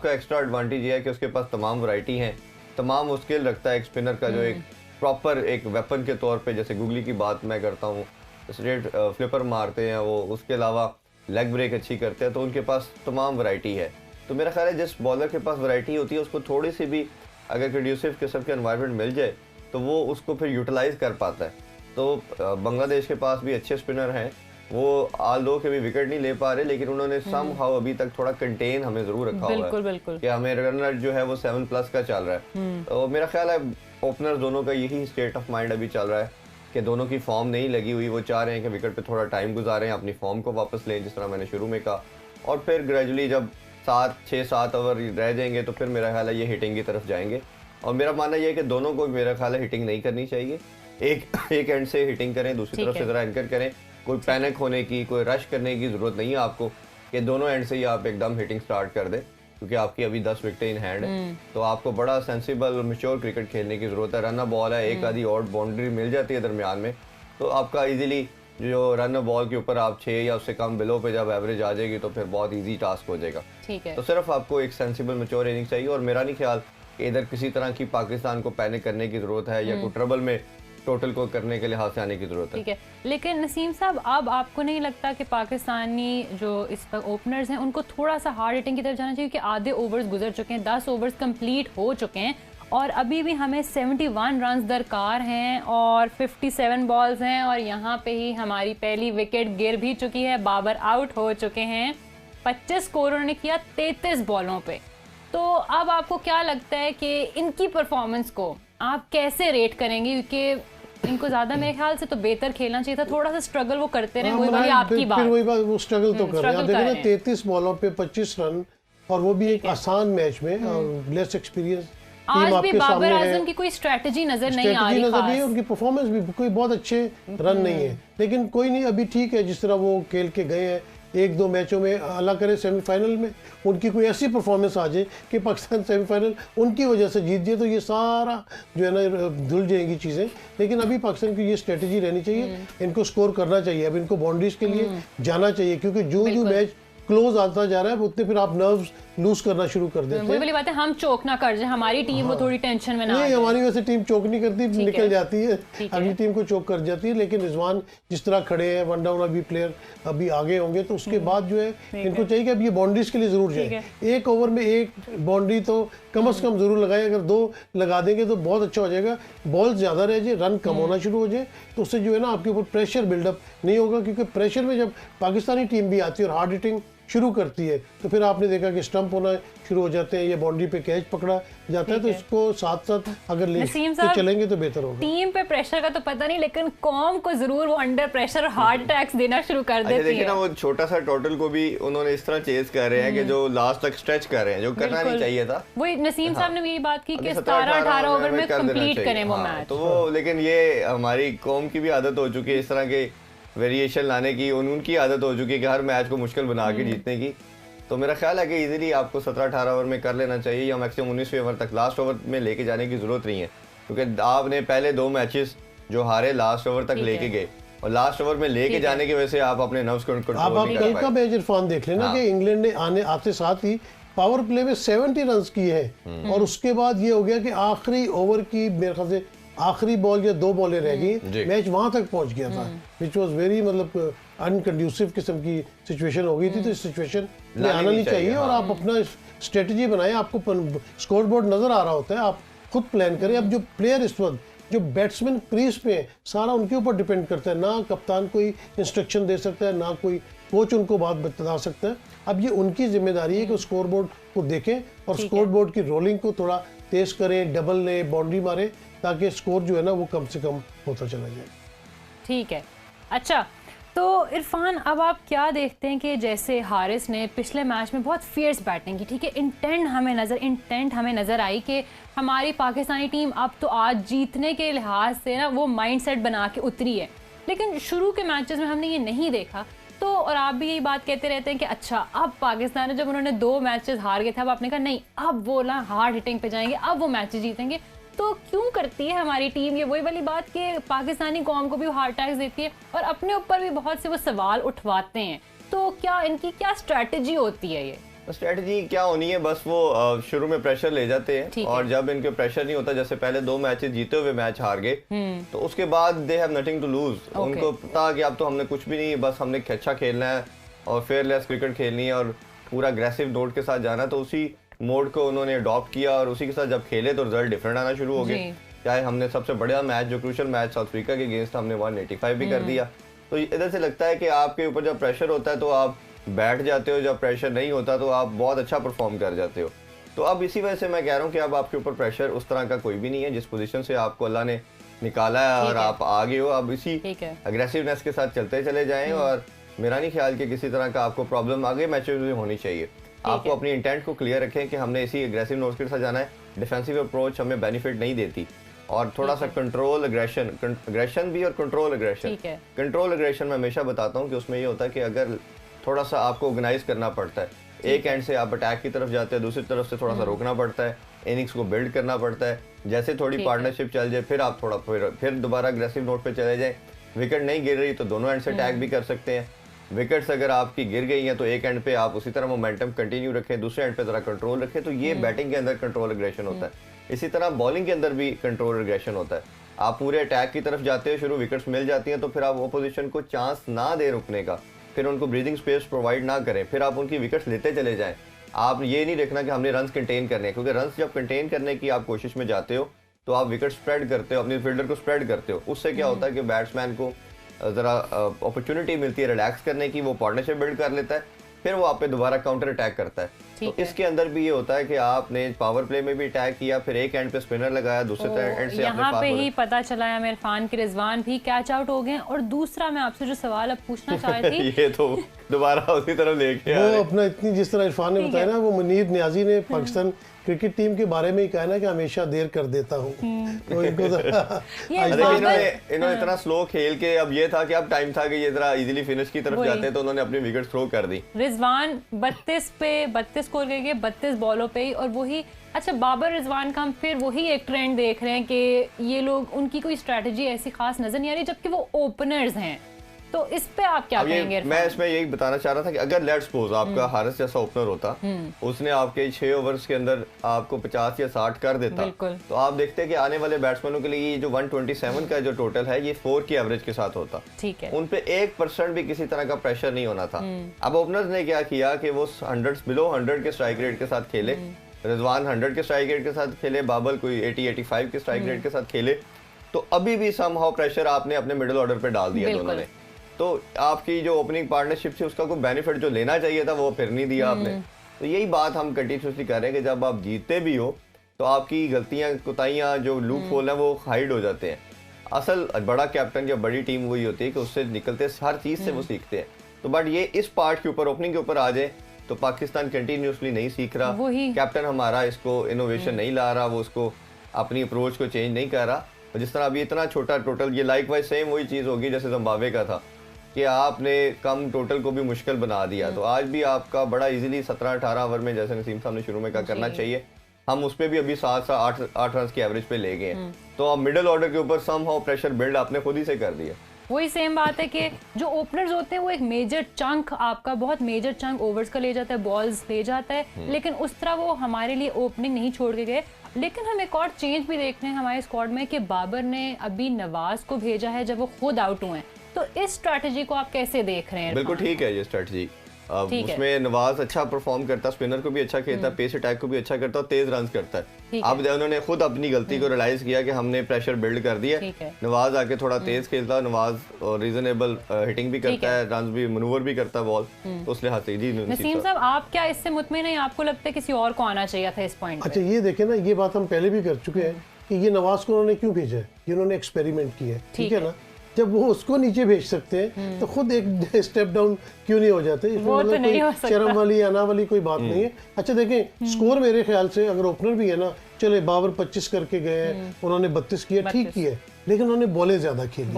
का एक्स्ट्रा एडवांटेज ये है कि उसके पास तमाम वैरायटी हैं, तमाम वो स्किल रखता है एक स्पिनर का जो एक प्रॉपर एक वेपन के तौर पे, जैसे गुगली की बात मैं करता हूँ, स्ट्रेट फ्लिपर मारते हैं वो, उसके अलावा लेग ब्रेक अच्छी करते हैं, तो उनके पास तमाम वैरायटी है। तो मेरा ख्याल है जिस बॉलर के पास वैरायटी होती है उसको थोड़ी सी भी अगर कंड्यूसिव किस्म के एनवायरनमेंट मिल जाए तो वो उसको फिर यूटिलाइज कर पाता है। तो बांग्लादेश के पास भी अच्छे स्पिनर हैं, वो आल दो के भी विकेट नहीं ले पा रहे, लेकिन उन्होंने सम हाउ अभी तक थोड़ा कंटेन हमें जरूर रखा हुआ है। बिल्कुल। कि हमें रन रेट जो है वो 7+ का चल रहा है। तो मेरा ख्याल है ओपनर दोनों का यही स्टेट ऑफ माइंड अभी चल रहा है कि दोनों की फॉर्म नहीं लगी हुई, वो चाह रहे हैं कि विकेट पे थोड़ा टाइम गुजारें, अपनी फॉर्म को वापस लें जिस तरह मैंने शुरू में कहा, और फिर ग्रेजुअली जब 6-7 ओवर रह जाएंगे तो फिर मेरा ख्याल है ये हिटिंग की तरफ जाएंगे। और मेरा मानना यह है कि दोनों को मेरा ख्याल है हिटिंग नहीं करनी चाहिए, एक एंड से हिटिंग करें, दूसरी तरफ से ज़रा एंकर करें। कोई पैनिक होने की, कोई रश करने की ज़रूरत नहीं है आपको कि दोनों एंड से ही आप एकदम हिटिंग स्टार्ट कर दें, क्योंकि आपकी अभी 10 विकेटें इन हैंड है। तो आपको बड़ा सेंसिबल और मैच्योर क्रिकेट खेलने की ज़रूरत है। रन बॉल है, एक आधी और बाउंड्री मिल जाती है दरमियान में, तो आपका इजीली जो रन बॉल के ऊपर आप 6 या उससे कम बिलो पे जब एवरेज आ जाएगी तो फिर बहुत इजी टास्क हो जाएगा। ठीक है। तो सिर्फ आपको एक सेंसिबल मैच्योर इनिंग चाहिए, और मेरा नहीं ख्याल कि इधर किसी तरह की पाकिस्तान को पैनिक करने की ज़रूरत है या कोई ट्रबल में टोटल को करने के लिहाज से आने की जरूरत है। ठीक है, लेकिन नसीम साहब अब आपको नहीं लगता कि पाकिस्तानी जो इस वक्त ओपनर्स हैं उनको थोड़ा सा हार्ड हिटिंग की तरफ जाना चाहिए, क्योंकि आधे ओवर्स गुजर चुके हैं, 10 ओवर्स कंप्लीट हो चुके हैं और अभी भी हमें 71 रन दरकार हैं और 57 बॉल्स हैं, और यहाँ पे ही हमारी पहली विकेट गिर भी चुकी है, बाबर आउट हो चुके हैं। 25 स्कोर उन्होंने किया 33 बॉलों पे। तो अब आपको क्या लगता है कि इनकी परफॉर्मेंस को आप कैसे रेट करेंगे? क्योंकि इनको ज्यादा मेरे ख्याल से तो बेहतर खेलना चाहिए था, थोड़ा सा स्ट्रगल वो करते रहे। वही वाली आपकी बात, वही बात, वो स्ट्रगल तो कर रहे हैं। देखो ना 33 बॉलों पे 25 रन, और वो भी एक आसान मैच में, और लेस एक्सपीरियंस आज भी बाबर आजम की कोई स्ट्रेटजी नजर नहीं आ रही है। उनकी परफॉर्मेंस भी कोई बहुत अच्छे रन नहीं है, लेकिन कोई नहीं, अभी ठीक है जिस तरह वो खेल के गए हैं। 1-2 मैचों में अल्लाह करे सेमीफाइनल में उनकी कोई ऐसी परफॉर्मेंस आ जाए कि पाकिस्तान सेमीफाइनल उनकी वजह से जीत जाए, तो ये सारा जो है ना धुल जाएंगी चीज़ें। लेकिन अभी पाकिस्तान की ये स्ट्रेटजी रहनी चाहिए, इनको स्कोर करना चाहिए, अब इनको बाउंड्रीज के लिए जाना चाहिए, क्योंकि जो मैच क्लोज आता जा रहा है उतने फिर आप नर्व्स लूज करना शुरू कर देते हैं। वही वाली बात है, हम चोक ना कर जाए, हमारी टीम वो थोड़ी टेंशन में ना नहीं, हमारी वैसे टीम चोक नहीं करती, निकल जाती है, अगली टीम को चोक कर जाती है। लेकिन रिजवान जिस तरह खड़े हैं, वन डाउन अभी प्लेयर अभी आगे होंगे, तो उसके बाद जो है इनको चाहिए कि अब ये बाउंड्रीज के लिए जरूर जाए। एक ओवर में एक बाउंड्री तो कम से कम जरूर लगाए, अगर 2 लगा देंगे तो बहुत अच्छा हो जाएगा। बॉल ज्यादा रह जाए, रन कम होना शुरू हो जाए, तो उससे जो है ना आपके ऊपर प्रेशर बिल्डअप नहीं होगा। क्योंकि प्रेशर में जब पाकिस्तानी टीम भी आती है और हार्ड हिटिंग शुरू करती है, तो फिर आपने देखा कि स्टंप होना शुरू हो जाते हैं, ये बाउंड्री पे कैच पकड़ा जाता है। तो इसको साथ साथ अगर ले चलेंगे तो बेहतर होगा। टीम पे प्रेशर का तो पता नहीं, लेकिन कॉम को जरूर वो अंडर प्रेशर हार्ट अटैक्स देना शुरू कर देती है। ना वो छोटा सा टोटल को भी उन्होंने इस तरह चेज कर रहे हैं कि जो लास्ट तक स्ट्रेच कर रहे हैं, जो करना नहीं चाहिए था। वही नसीम साहब ने भी बात की कि 17-18 ओवर में कंप्लीट करें वो मैच। तो वो, लेकिन ये हमारी कौम की भी आदत हो चुकी है इस तरह के वेरिएशन लाने की, उनकी आदत हो चुकी है कि हर मैच को मुश्किल बना के जीतने की। तो मेरा ख्याल है कि इजीली आपको 17-18 ओवर में कर लेना चाहिए, या मैक्सिमम 19वें ओवर तक, लास्ट ओवर में लेके जाने की जरूरत नहीं है। क्योंकि आपने पहले 2 मैचेस जो हारे लास्ट ओवर तक लेके गए, और लास्ट ओवर में लेके जाने की वजह से आप अपने नर्व्स को कंट्रोल नहीं कर पाए। आप कल का मैच इरफान देख लेना कि इंग्लैंड ने आते साथ ही पावर प्ले में 70 रन किए हैं, और उसके बाद ये हो गया कि आखिरी ओवर की मेरे ख्याल से आखिरी बॉल या 2 बॉलें रह गई, मैच वहां तक पहुंच गया था, विच वाज वेरी मतलब अनकंड्यूसिव किस्म की सिचुएशन हो गई थी। तो इस सिचुएशन में आना नहीं चाहिए, और आप अपना स्ट्रेटजी बनाएं। आपको स्कोर बोर्ड नजर आ रहा होता है, आप खुद प्लान करें। अब जो प्लेयर इस वक्त जो बैट्समैन क्रीज पे है, सारा उनके ऊपर डिपेंड करता है। ना कप्तान कोई इंस्ट्रक्शन दे सकता है, ना कोई कोच उनको बात बता सकता है। अब ये उनकी जिम्मेदारी है कि स्कोर बोर्ड को देखें और स्कोर बोर्ड की रोलिंग को थोड़ा तेज करें, डबल ले, बाउंड्री मारे, ताकि स्कोर जो है ना वो कम से कम होता चला जाए। ठीक है, अच्छा तो इरफान अब आप क्या देखते हैं कि जैसे हारिस ने पिछले मैच में बहुत फियर्स बैटिंग की, ठीक है, इंटेंट हमें नज़र आई कि हमारी पाकिस्तानी टीम अब तो आज जीतने के लिहाज से ना वो माइंडसेट बना के उतरी है। लेकिन शुरू के मैचेस में हमने ये नहीं देखा। तो और आप भी यही बात कहते रहते हैं कि अच्छा अब पाकिस्तान जब उन्होंने 2 मैचेस हार गए थे, अब आपने कहा नहीं अब वो ना हार्ड हिटिंग पे जाएंगे, अब वो मैचेस जीतेंगे। तो क्यों करती है हमारी टीम ये? वही वाली बात कि पाकिस्तानी कौम को भी हार्ट अटैक्स देती है और अपने ऊपर भी बहुत से वो सवाल उठवाते हैं। तो क्या इनकी क्या स्ट्रैटेजी होती है? ये स्ट्रैटेजी क्या होनी है, बस वो शुरू में प्रेशर ले जाते हैं, और जब इनके प्रेशर नहीं होता, जैसे पहले 2 मैचेस जीते हुए मैच हार गए, तो उसके बाद they have nothing to lose. उनको पता कि अब तो हमने कुछ भी नहीं, बस हमने अच्छा खेलना है और फेयरलेस क्रिकेट खेलनी है और पूरा अग्रेसिव नोट के साथ जाना। तो उसी मोड को उन्होंने अडॉप्ट किया और उसी के साथ जब खेले तो रिजल्ट डिफरेंट आना शुरू हो गए। चाहे हमने सबसे बड़ा मैच जो क्रूशियल मैच साउथ अफ्रीका के अगेंस्ट हमने 185 भी कर दिया। तो इधर से लगता है कि आपके ऊपर जब प्रेशर होता है तो आप बैठ जाते हो, जब प्रेशर नहीं होता तो आप बहुत अच्छा परफॉर्म कर जाते हो। तो अब इसी वजह से मैं कह रहा हूँ कि अब आपके ऊपर प्रेशर उस तरह का कोई भी नहीं है। जिस पोजीशन से आपको अल्लाह ने निकाला है और आप आगे हो, अब इसी अग्रेसिवनेस के साथ चलते चले जाएं। और मेरा नहीं ख्याल कि किसी तरह का आपको प्रॉब्लम आगे मैचेस में होनी चाहिए। आपको अपनी इंटेंट को क्लियर रखें कि हमने इसी अग्रेसिव नोट के साथ जाना है। डिफेंसिव अप्रोच हमें बेनिफिट नहीं देती, और थोड़ा सा कंट्रोल अग्रेशन भी और कंट्रोल अग्रेशन। कंट्रोल अग्रेशन मैं हमेशा बताता हूँ कि उसमें ये होता है कि अगर थोड़ा सा आपको ऑर्गेनाइज करना पड़ता है, एक एंड से आप अटैक की तरफ जाते हैं, दूसरी तरफ से थोड़ा सा रोकना पड़ता है, इनिंग्स को बिल्ड करना पड़ता है। जैसे थोड़ी पार्टनरशिप चल जाए फिर आप थोड़ा फिर दोबारा अग्रेसिव नोट पे चले जाएं। विकेट नहीं गिर रही तो दोनों एंड से अटैक भी कर सकते हैं। विकेट्स अगर आपकी गिर गई हैं तो एक एंड पे आप उसी तरह मोमेंटम कंटिन्यू रखें, दूसरे एंड पे जरा कंट्रोल रखें। तो ये बैटिंग के अंदर कंट्रोल अग्रेशन होता है। इसी तरह बॉलिंग के अंदर भी कंट्रोल अग्रेशन होता है। आप पूरे अटैक की तरफ जाते हो, शुरू विकेट्स मिल जाती हैं तो फिर आप अपोजिशन को चांस ना दे रुकने का, फिर उनको ब्रीदिंग स्पेस प्रोवाइड ना करें, फिर आप उनकी विकेट्स लेते चले जाएं। आप ये नहीं देखना कि हमने रन्स कंटेन करने हैं, क्योंकि रन्स जब कंटेन करने की आप कोशिश में जाते हो तो आप विकेट स्प्रेड करते हो, अपने फील्डर को स्प्रेड करते हो। उससे क्या होता है कि बैट्समैन को ज़रा अपॉर्चुनिटी मिलती है रिलैक्स करने की, वो पार्टनरशिप बिल्ड कर लेता है, फिर वो आप पे दोबारा काउंटर अटैक करता है। तो इसके अंदर भी ये होता है कि आपने पावर प्ले में भी अटैक किया, फिर एक एंड पे स्पिनर लगाया, दूसरे एंड से यहाँ पे ही पता चला है आमिर खान के रिजवान भी कैच आउट हो गए। और दूसरा मैं आपसे जो सवाल अब पूछना चाह रही थी ये तो दोबारा उसी तरफ लेके वो अपना इतनी जिस तरह इरफान ने बताया ना, वो मुनीर नियाजी ने पाकिस्तान क्रिकेट टीम के बारे में ही कहा ना कि हमेशा देर कर देता हूँ। तो इनको इन्होंने इतना स्लो खेल के अब ये था कि अब टाइम था कि ये जरा इजीली फिनिश की तरफ जाते तो उन्होंने अपनी विकेट थ्रो कर दी। रिजवान 32 पे 32 स्कोर करके 32 बॉलों पे ही, और वही अच्छा बाबर रिजवान का हम फिर वही एक ट्रेंड देख रहे हैं कि ये लोग उनकी कोई स्ट्रैटेजी ऐसी खास नजर नहीं आ रही, जबकि वो ओपनर्स हैं। तो इस पे आप क्या कहेंगे? मैं इसमें यही बताना चाह रहा था कि अगर लेट्स सपोज आपका हारिस जैसा ओपनर होता, उसने आपके 6 ओवर्स के अंदर आपको 50 या 60 कर देता, तो आप देखते हैं कि आने वाले बैट्समैनों के लिए ये जो 127 का जो टोटल है ये 4 की एवरेज के साथ होता। ठीक है, उन पे 1% भी किसी तरह का प्रेशर नहीं होना था। अब ओपनर्स ने क्या किया कि वो 100 बिलो 100 के स्ट्राइक रेट के साथ खेले, रिजवान 100 के स्ट्राइक रेट के साथ खेले, बाबर कोई 80-85 के स्ट्राइक रेट के साथ खेले, तो अभी भी समहाउ प्रेशर आपने अपने मिडिल ऑर्डर पे डाल दिया दोनों ने। तो आपकी जो ओपनिंग पार्टनरशिप थी उसका कोई बेनिफिट जो लेना चाहिए था वो फिर नहीं दिया आपने। तो यही बात हम कंटिन्यूसली कर रहे हैं कि जब आप जीतते भी हो तो आपकी गलतियां कोताहियां जो लूप होल है वो हाइड हो जाते हैं। असल बड़ा कैप्टन या बड़ी टीम वही होती है कि उससे निकलते हर चीज से वो सीखते हैं। तो बट ये इस पार्ट के ऊपर ओपनिंग के ऊपर आ जाए तो पाकिस्तान कंटिन्यूसली नहीं सीख रहा, कैप्टन हमारा इसको इनोवेशन नहीं ला रहा, वो उसको अपनी अप्रोच को चेंज नहीं कर रहा। जिस तरह अभी इतना छोटा टोटल, ये लाइक वाइज सेम वही चीज होगी जैसे जिम्बाब्वे का था कि आपने कम टोटल को भी मुश्किल बना दिया। तो आज भी आपका बड़ा इजीली 17-18 ओवर में, जैसे नसीम साहब ने शुरू में कहा, करना चाहिए। हम उस पे भी अभी 7-8 रन की एवरेज पे ले गए हैं। तो अब मिडिल ऑर्डर के ऊपर समहाउ प्रेशर बिल्ड आपने खुद ही से कर दिया। वही सेम बात है कि जो ओपनर्स होते हैं वो एक मेजर चंक, आपका बहुत मेजर चंक ओवर्स का ले जाता है, बॉल्स ले जाता है, लेकिन उस तरह वो हमारे लिए ओपनिंग नहीं छोड़ के गए। लेकिन हम एक और चेंज भी देख रहे हैं हमारे स्क्वाड में कि बाबर ने अभी नवाज को भेजा है जब वो खुद आउट हुए हैं। तो इस स्ट्रैटेजी को आप कैसे देख रहे हैं? बिल्कुल ठीक है ये स्ट्रैटेजी। उसमें नवाज अच्छा परफॉर्म करता, स्पिनर को भी अच्छा खेलता, पेस अटैक को भी अच्छा करता और तेज रन करता है। अब उन्होंने खुद अपनी गलती को रियलाइज किया कि हमने प्रेशर बिल्ड कर दिया। नवाज आके थोड़ा तेज खेलता, नवाज रीजनेबल हिटिंग भी करता है, रन भी, मनूवर भी करता बॉल, तो उस लिहाज से। जी नसीम साहब, आप क्या इससे मुतमिन हैं? आपको लगता है किसी और को आना चाहिए था इस पॉइंट? अच्छा ये देखें ना, ये बात हम पहले भी कर चुके हैं कि ये नवाज को उन्होंने क्यों भेजा है, इन्होंने एक्सपेरिमेंट किया है, ठीक है ना। जब वो उसको नीचे भेज सकते हैं तो खुद एक स्टेप डाउन क्यों नहीं हो जाते? इसमें मतलब कोई शर्म वाली अना वाली कोई बात नहीं है। अच्छा देखें, स्कोर मेरे ख्याल से अगर ओपनर भी है ना, चले बाबर 25 करके गए हैं, उन्होंने 32 किया, ठीक किया, लेकिन उन्होंने बॉलें ज्यादा खेली,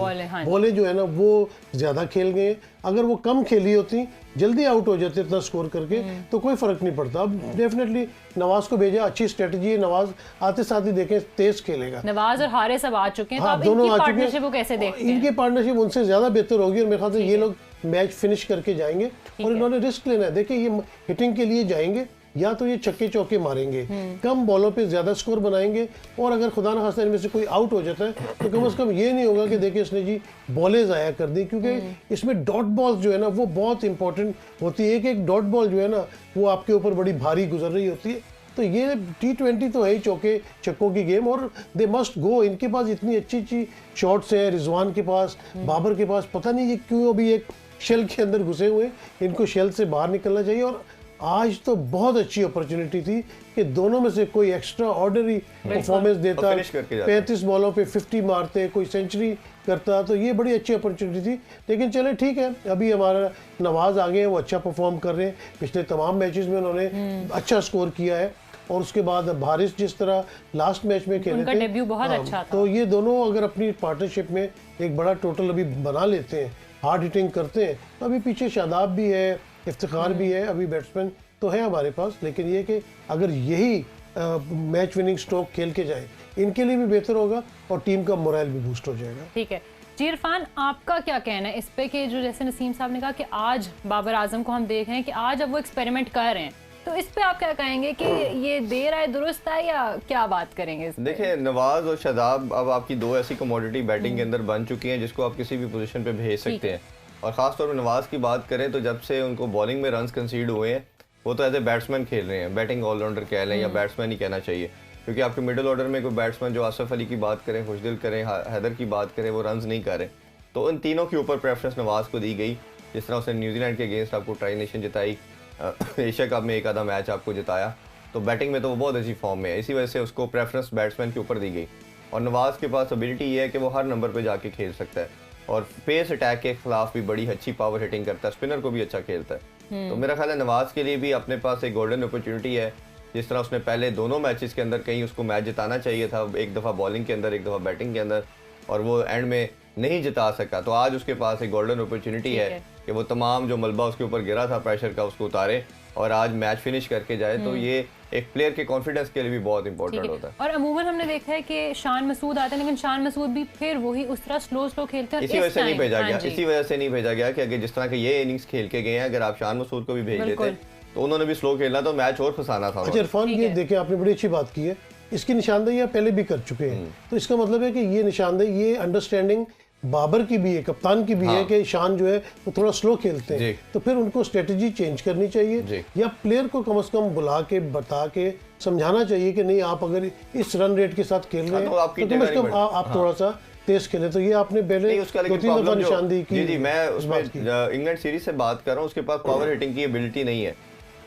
बॉलें जो है ना वो ज्यादा खेल गए। अगर वो कम खेली होती, जल्दी आउट हो जाते इतना स्कोर करके, तो कोई फर्क नहीं पड़ता। अब डेफिनेटली नवाज को भेजा, अच्छी स्ट्रेटजी है। नवाज आते साथ ही देखें तेज खेलेगा। नवाज और हारिस अब आ चुके हैं, हाँ, तो दोनों आ चुके हैं। कैसे देखते हैं? इनकी पार्टनरशिप उनसे ज्यादा बेहतर होगी और मेरे ख्याल से ये लोग मैच फिनिश करके जाएंगे। और इन्होंने रिस्क लेना है। देखिए ये हिटिंग के लिए जाएंगे, या तो ये छक्के चौके मारेंगे, कम बॉलों पे ज्यादा स्कोर बनाएंगे, और अगर खुदा न खास्ता इनमें से कोई आउट हो जाता है तो कम से कम ये नहीं होगा कि देखिए इसने जी बॉलें ज़ाया कर दी, क्योंकि इसमें डॉट बॉल जो है ना वो बहुत इंपॉर्टेंट होती है। एक डॉट बॉल जो है ना वो आपके ऊपर बड़ी भारी गुजर रही होती है। तो ये T20 तो है ही चौके छक्कों की गेम, और दे मस्ट गो। इनके पास इतनी अच्छी शॉट्स हैं, रिजवान के पास, बाबर के पास, पता नहीं ये क्यों अभी एक शेल के अंदर घुसे हुए, इनको शेल से बाहर निकलना चाहिए। और आज तो बहुत अच्छी अपॉर्चुनिटी थी कि दोनों में से कोई एक्स्ट्रा ऑर्डिनरी परफॉर्मेंस देता, 35 बॉलों पे 50 मारते, कोई सेंचुरी करता, तो ये बड़ी अच्छी अपॉर्चुनिटी थी। लेकिन चले ठीक है, अभी हमारा नवाज आ गए हैं, वो अच्छा परफॉर्म कर रहे हैं। पिछले तमाम मैचेस में उन्होंने अच्छा स्कोर किया है, और उसके बाद हारिस जिस तरह लास्ट मैच में खेले थे, डेब्यू बहुत अच्छा था। तो ये दोनों अगर अपनी पार्टनरशिप में एक बड़ा टोटल अभी बना लेते हैं, हार्ड हिटिंग करते हैं, तो अभी पीछे शादाब भी है, इफ्तिखार भी है, अभी बैट्समैन तो है हमारे पास। लेकिन ये कि अगर यही मैच विनिंग स्ट्रोक खेल के जाए, इनके लिए भी बेहतर होगा और टीम का मोरल भी बूस्ट हो जाएगा। ठीक है जी, इरफान आपका क्या कहना है इस पे कि जो जैसे नसीम साहब ने कहा कि आज बाबर आजम को हम देख रहे हैं कि आज अब वो एक्सपेरिमेंट कर रहे हैं, तो इस पे आप क्या कहेंगे कि ये देर आए दुरुस्त है या क्या बात करेंगे? देखिए, नवाज और शादाब अब आपकी दो ऐसी कमोडिटी बैटिंग के अंदर बन चुकी हैं जिसको आप किसी भी पोजीशन पे भेज सकते हैं। और खासतौर पर नवाज की बात करें तो जब से उनको बॉलिंग में रन्स कंसीड हुए हैं, वो तो एज ए बैट्समैन खेल रहे हैं, बैटिंग ऑलराउंडर कह लें या बैट्समैन ही कहना चाहिए, क्योंकि आपके मिडिल ऑर्डर में कोई बैट्समैन जो आसिफ अली की बात करें, खुशदिल करें, हैदर की बात करें, वो रन्स नहीं कर रहे। तो इन तीनों के ऊपर प्रेफरेंस नवाज को दी गई। जिस तरह उसने न्यूजीलैंड के अगेंस्ट आपको ट्राई नेशन जिताई, एशिया कप में एक आधा मैच आपको जिताया, तो बैटिंग में तो वो बहुत अच्छी फॉर्म में है, इसी वजह से उसको प्रेफरेंस बैट्समैन के ऊपर दी गई। और नवाज के पास एबिलिटी ये है कि वो हर नंबर पर जाके खेल सकता है, और पेस अटैक के खिलाफ भी बड़ी अच्छी पावर हिटिंग करता है, स्पिनर को भी अच्छा खेलता है। तो मेरा ख्याल है नवाज के लिए भी अपने पास एक गोल्डन अपॉर्चुनिटी है। जिस तरह उसने पहले दोनों मैचेस के अंदर कहीं उसको मैच जिताना चाहिए था, एक दफ़ा बॉलिंग के अंदर, एक दफ़ा बैटिंग के अंदर, और वो एंड में नहीं जिता सका, तो आज उसके पास एक गोल्डन अपॉर्चुनिटी है कि वो तमाम जो मलबा उसके ऊपर गिरा था प्रेशर का, उसको उतारे और आज मैच फिनिश करके जाए। तो ये एक प्लेयर के कॉन्फिडेंस के लिए भी बहुत इंपॉर्टेंट होता है। और अमूमन हमने देखा है कि शान मसूद आते हैं, लेकिन शान मसूद भी फिर वही उस तरह स्लो खेलते हैं। इसी वजह से नहीं भेजा गया, इसी वजह से नहीं भेजा गया कि अगर जिस तरह के ये इनिंग्स खेल के गए हैं, अगर आप शान मसूद को भी भेज देते तो उन्होंने भी स्लो खेलना तो मैच और फंसाना था। अच्छा इरफान, ये देखें आपने बड़ी अच्छी बात की है, इसकी निशानदेही आप पहले भी कर चुके हैं, तो इसका मतलब है कि ये निशानदेही, ये अंडरस्टैंडिंग बाबर की भी है, कप्तान की भी है कि शान जो है वो थोड़ा स्लो खेलते हैं, तो फिर उनको स्ट्रेटजी चेंज करनी चाहिए या प्लेयर को कम से कम बुला के बता के समझाना चाहिए कि नहीं, आप अगर इस रन रेट के साथ खेल रहे हैं तो कम से कम आप थोड़ा सा तेज खेले। तो ये आपने पहले 2-3 दफा निशानदेही की। जी मैं उसमें इंग्लैंड सीरीज से बात कर रहा हूँ, उसके पास पावर हिटिंग की एबिलिटी नहीं है।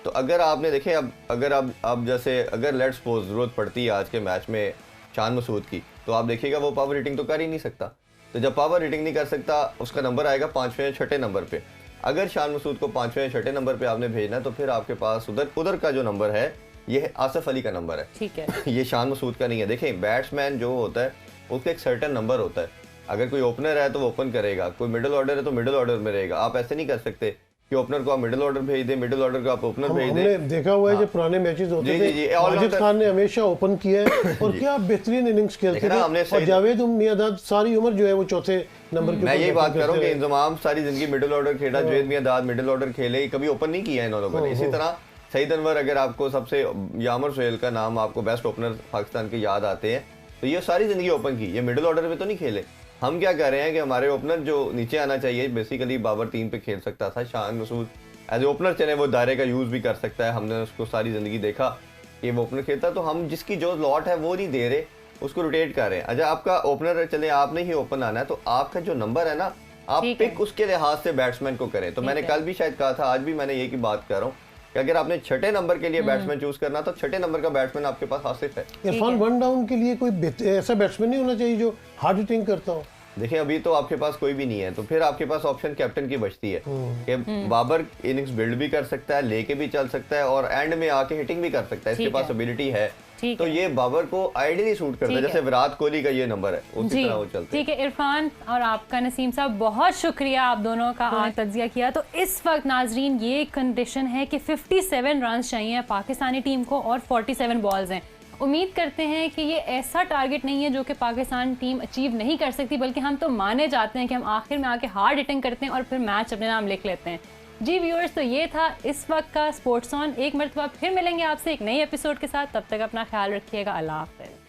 तो अगर आपने देखे, अब अगर अब जैसे अगर लेट्स सपोज जरूरत पड़ती है आज के मैच में शान मसूद की, तो आप देखिएगा वो पावर हिटिंग तो कर ही नहीं सकता। तो जब पावर हिटिंग नहीं कर सकता, उसका नंबर आएगा 5वें या 6ठे नंबर पे। अगर शान मसूद को 5वें या 6ठे नंबर पे आपने भेजना, तो फिर आपके पास उधर का जो नंबर है ये आसिफ अली का नंबर है, ठीक है, ये शान मसूद का नहीं है। देखें, बैट्समैन जो होता है उसका एक सर्टेन नंबर होता है। अगर कोई ओपनर है तो वो ओपन करेगा, कोई मिडिल ऑर्डर है तो मिडिल ऑर्डर में रहेगा। आप ऐसे नहीं कर सकते कि ओपनर को आप मिडिल ऑर्डर भेज दें, मिडिल ऑर्डर को आप ओपनर भेज दें। हमने देखा हुआ है जब पुराने मैचेस होते थे, माजिद खान ने हमेशा ओपन किया है और क्या बेहतरीन इनिंग्स खेलते थे। और जावेद मियांदाद सारी उम्र जो है वो चौथे नंबर के, मैं यही बात कर रहा हूँ कि इंतजाम सारी जिंदगी मिडिल ऑर्डर खेला, जावेद मियांदाद मिडिल ऑर्डर खेले, कभी ओपन नहीं किया इन लोगों ने। इसी तरह सईद अनवर, अगर आपको सबसे यामर सोहेल का नाम आपको बेस्ट ओपनर पाकिस्तान के याद आते हैं, तो ये सारी जिंदगी ओपन की, ये मिडिल ऑर्डर में तो नहीं खेले। हम क्या कर रहे हैं कि हमारे ओपनर जो नीचे आना चाहिए, बेसिकली बाबर 3 पे खेल सकता था, Shan Masood as a opener चले, वो दायरे का यूज भी कर सकता है। हमने उसको सारी जिंदगी देखा कि वो ओपनर खेलता, तो हम जिसकी जो लॉट है वो नहीं दे रहे, उसको रोटेट कर रहे हैं। अच्छा, आपका ओपनर चले, आपने ही ओपन आना है, तो आपका जो नंबर है ना, आप पिक उसके लिहाज से बैट्समैन को करें। तो मैंने कल भी शायद कहा था, आज भी मैंने यही की बात कर रहा हूँ कि अगर आपने 6ठे नंबर के लिए बैट्समैन चूज करना, तो 6ठे नंबर का बैट्समैन आपके पास आसिफ है। इरफान, वन डाउन के लिए कोई ऐसा बैट्समैन नहीं होना चाहिए जो हार्ड हिटिंग करता हो? देखिए, अभी तो आपके पास कोई भी नहीं है, तो फिर आपके पास ऑप्शन कैप्टन की बचती है कि बाबर इनिंग्स बिल्ड भी कर सकता है, लेके भी चल सकता है और एंड में आके हिटिंग भी कर सकता है, इसके पास एबिलिटी है। तो ये बाबर को आइडियली सूट करता है, जैसे विराट कोहली का ये नंबर है, उसी तरह वो चलते हैं। ठीक है इरफान और आपका नसीम साहब, बहुत शुक्रिया आप दोनों का आज तज्जिया किया। तो इस वक्त नाजरीन ये कंडीशन है कि 57 रन चाहिए पाकिस्तानी टीम को और 47 बॉल्स हैं। उम्मीद करते हैं कि ये ऐसा टारगेट नहीं है जो कि पाकिस्तान टीम अचीव नहीं कर सकती, बल्कि हम तो माने जाते हैं कि हम आखिर में आके हार्ड हिटिंग करते हैं और फिर मैच अपने नाम लिख लेते हैं। जी व्यूअर्स, तो ये था इस वक्त का स्पोर्ट्स ऑन। एक मरतबा फिर मिलेंगे आपसे एक नई एपिसोड के साथ, तब तक अपना ख्याल रखिएगा। अल्लाह हाफ़िज़।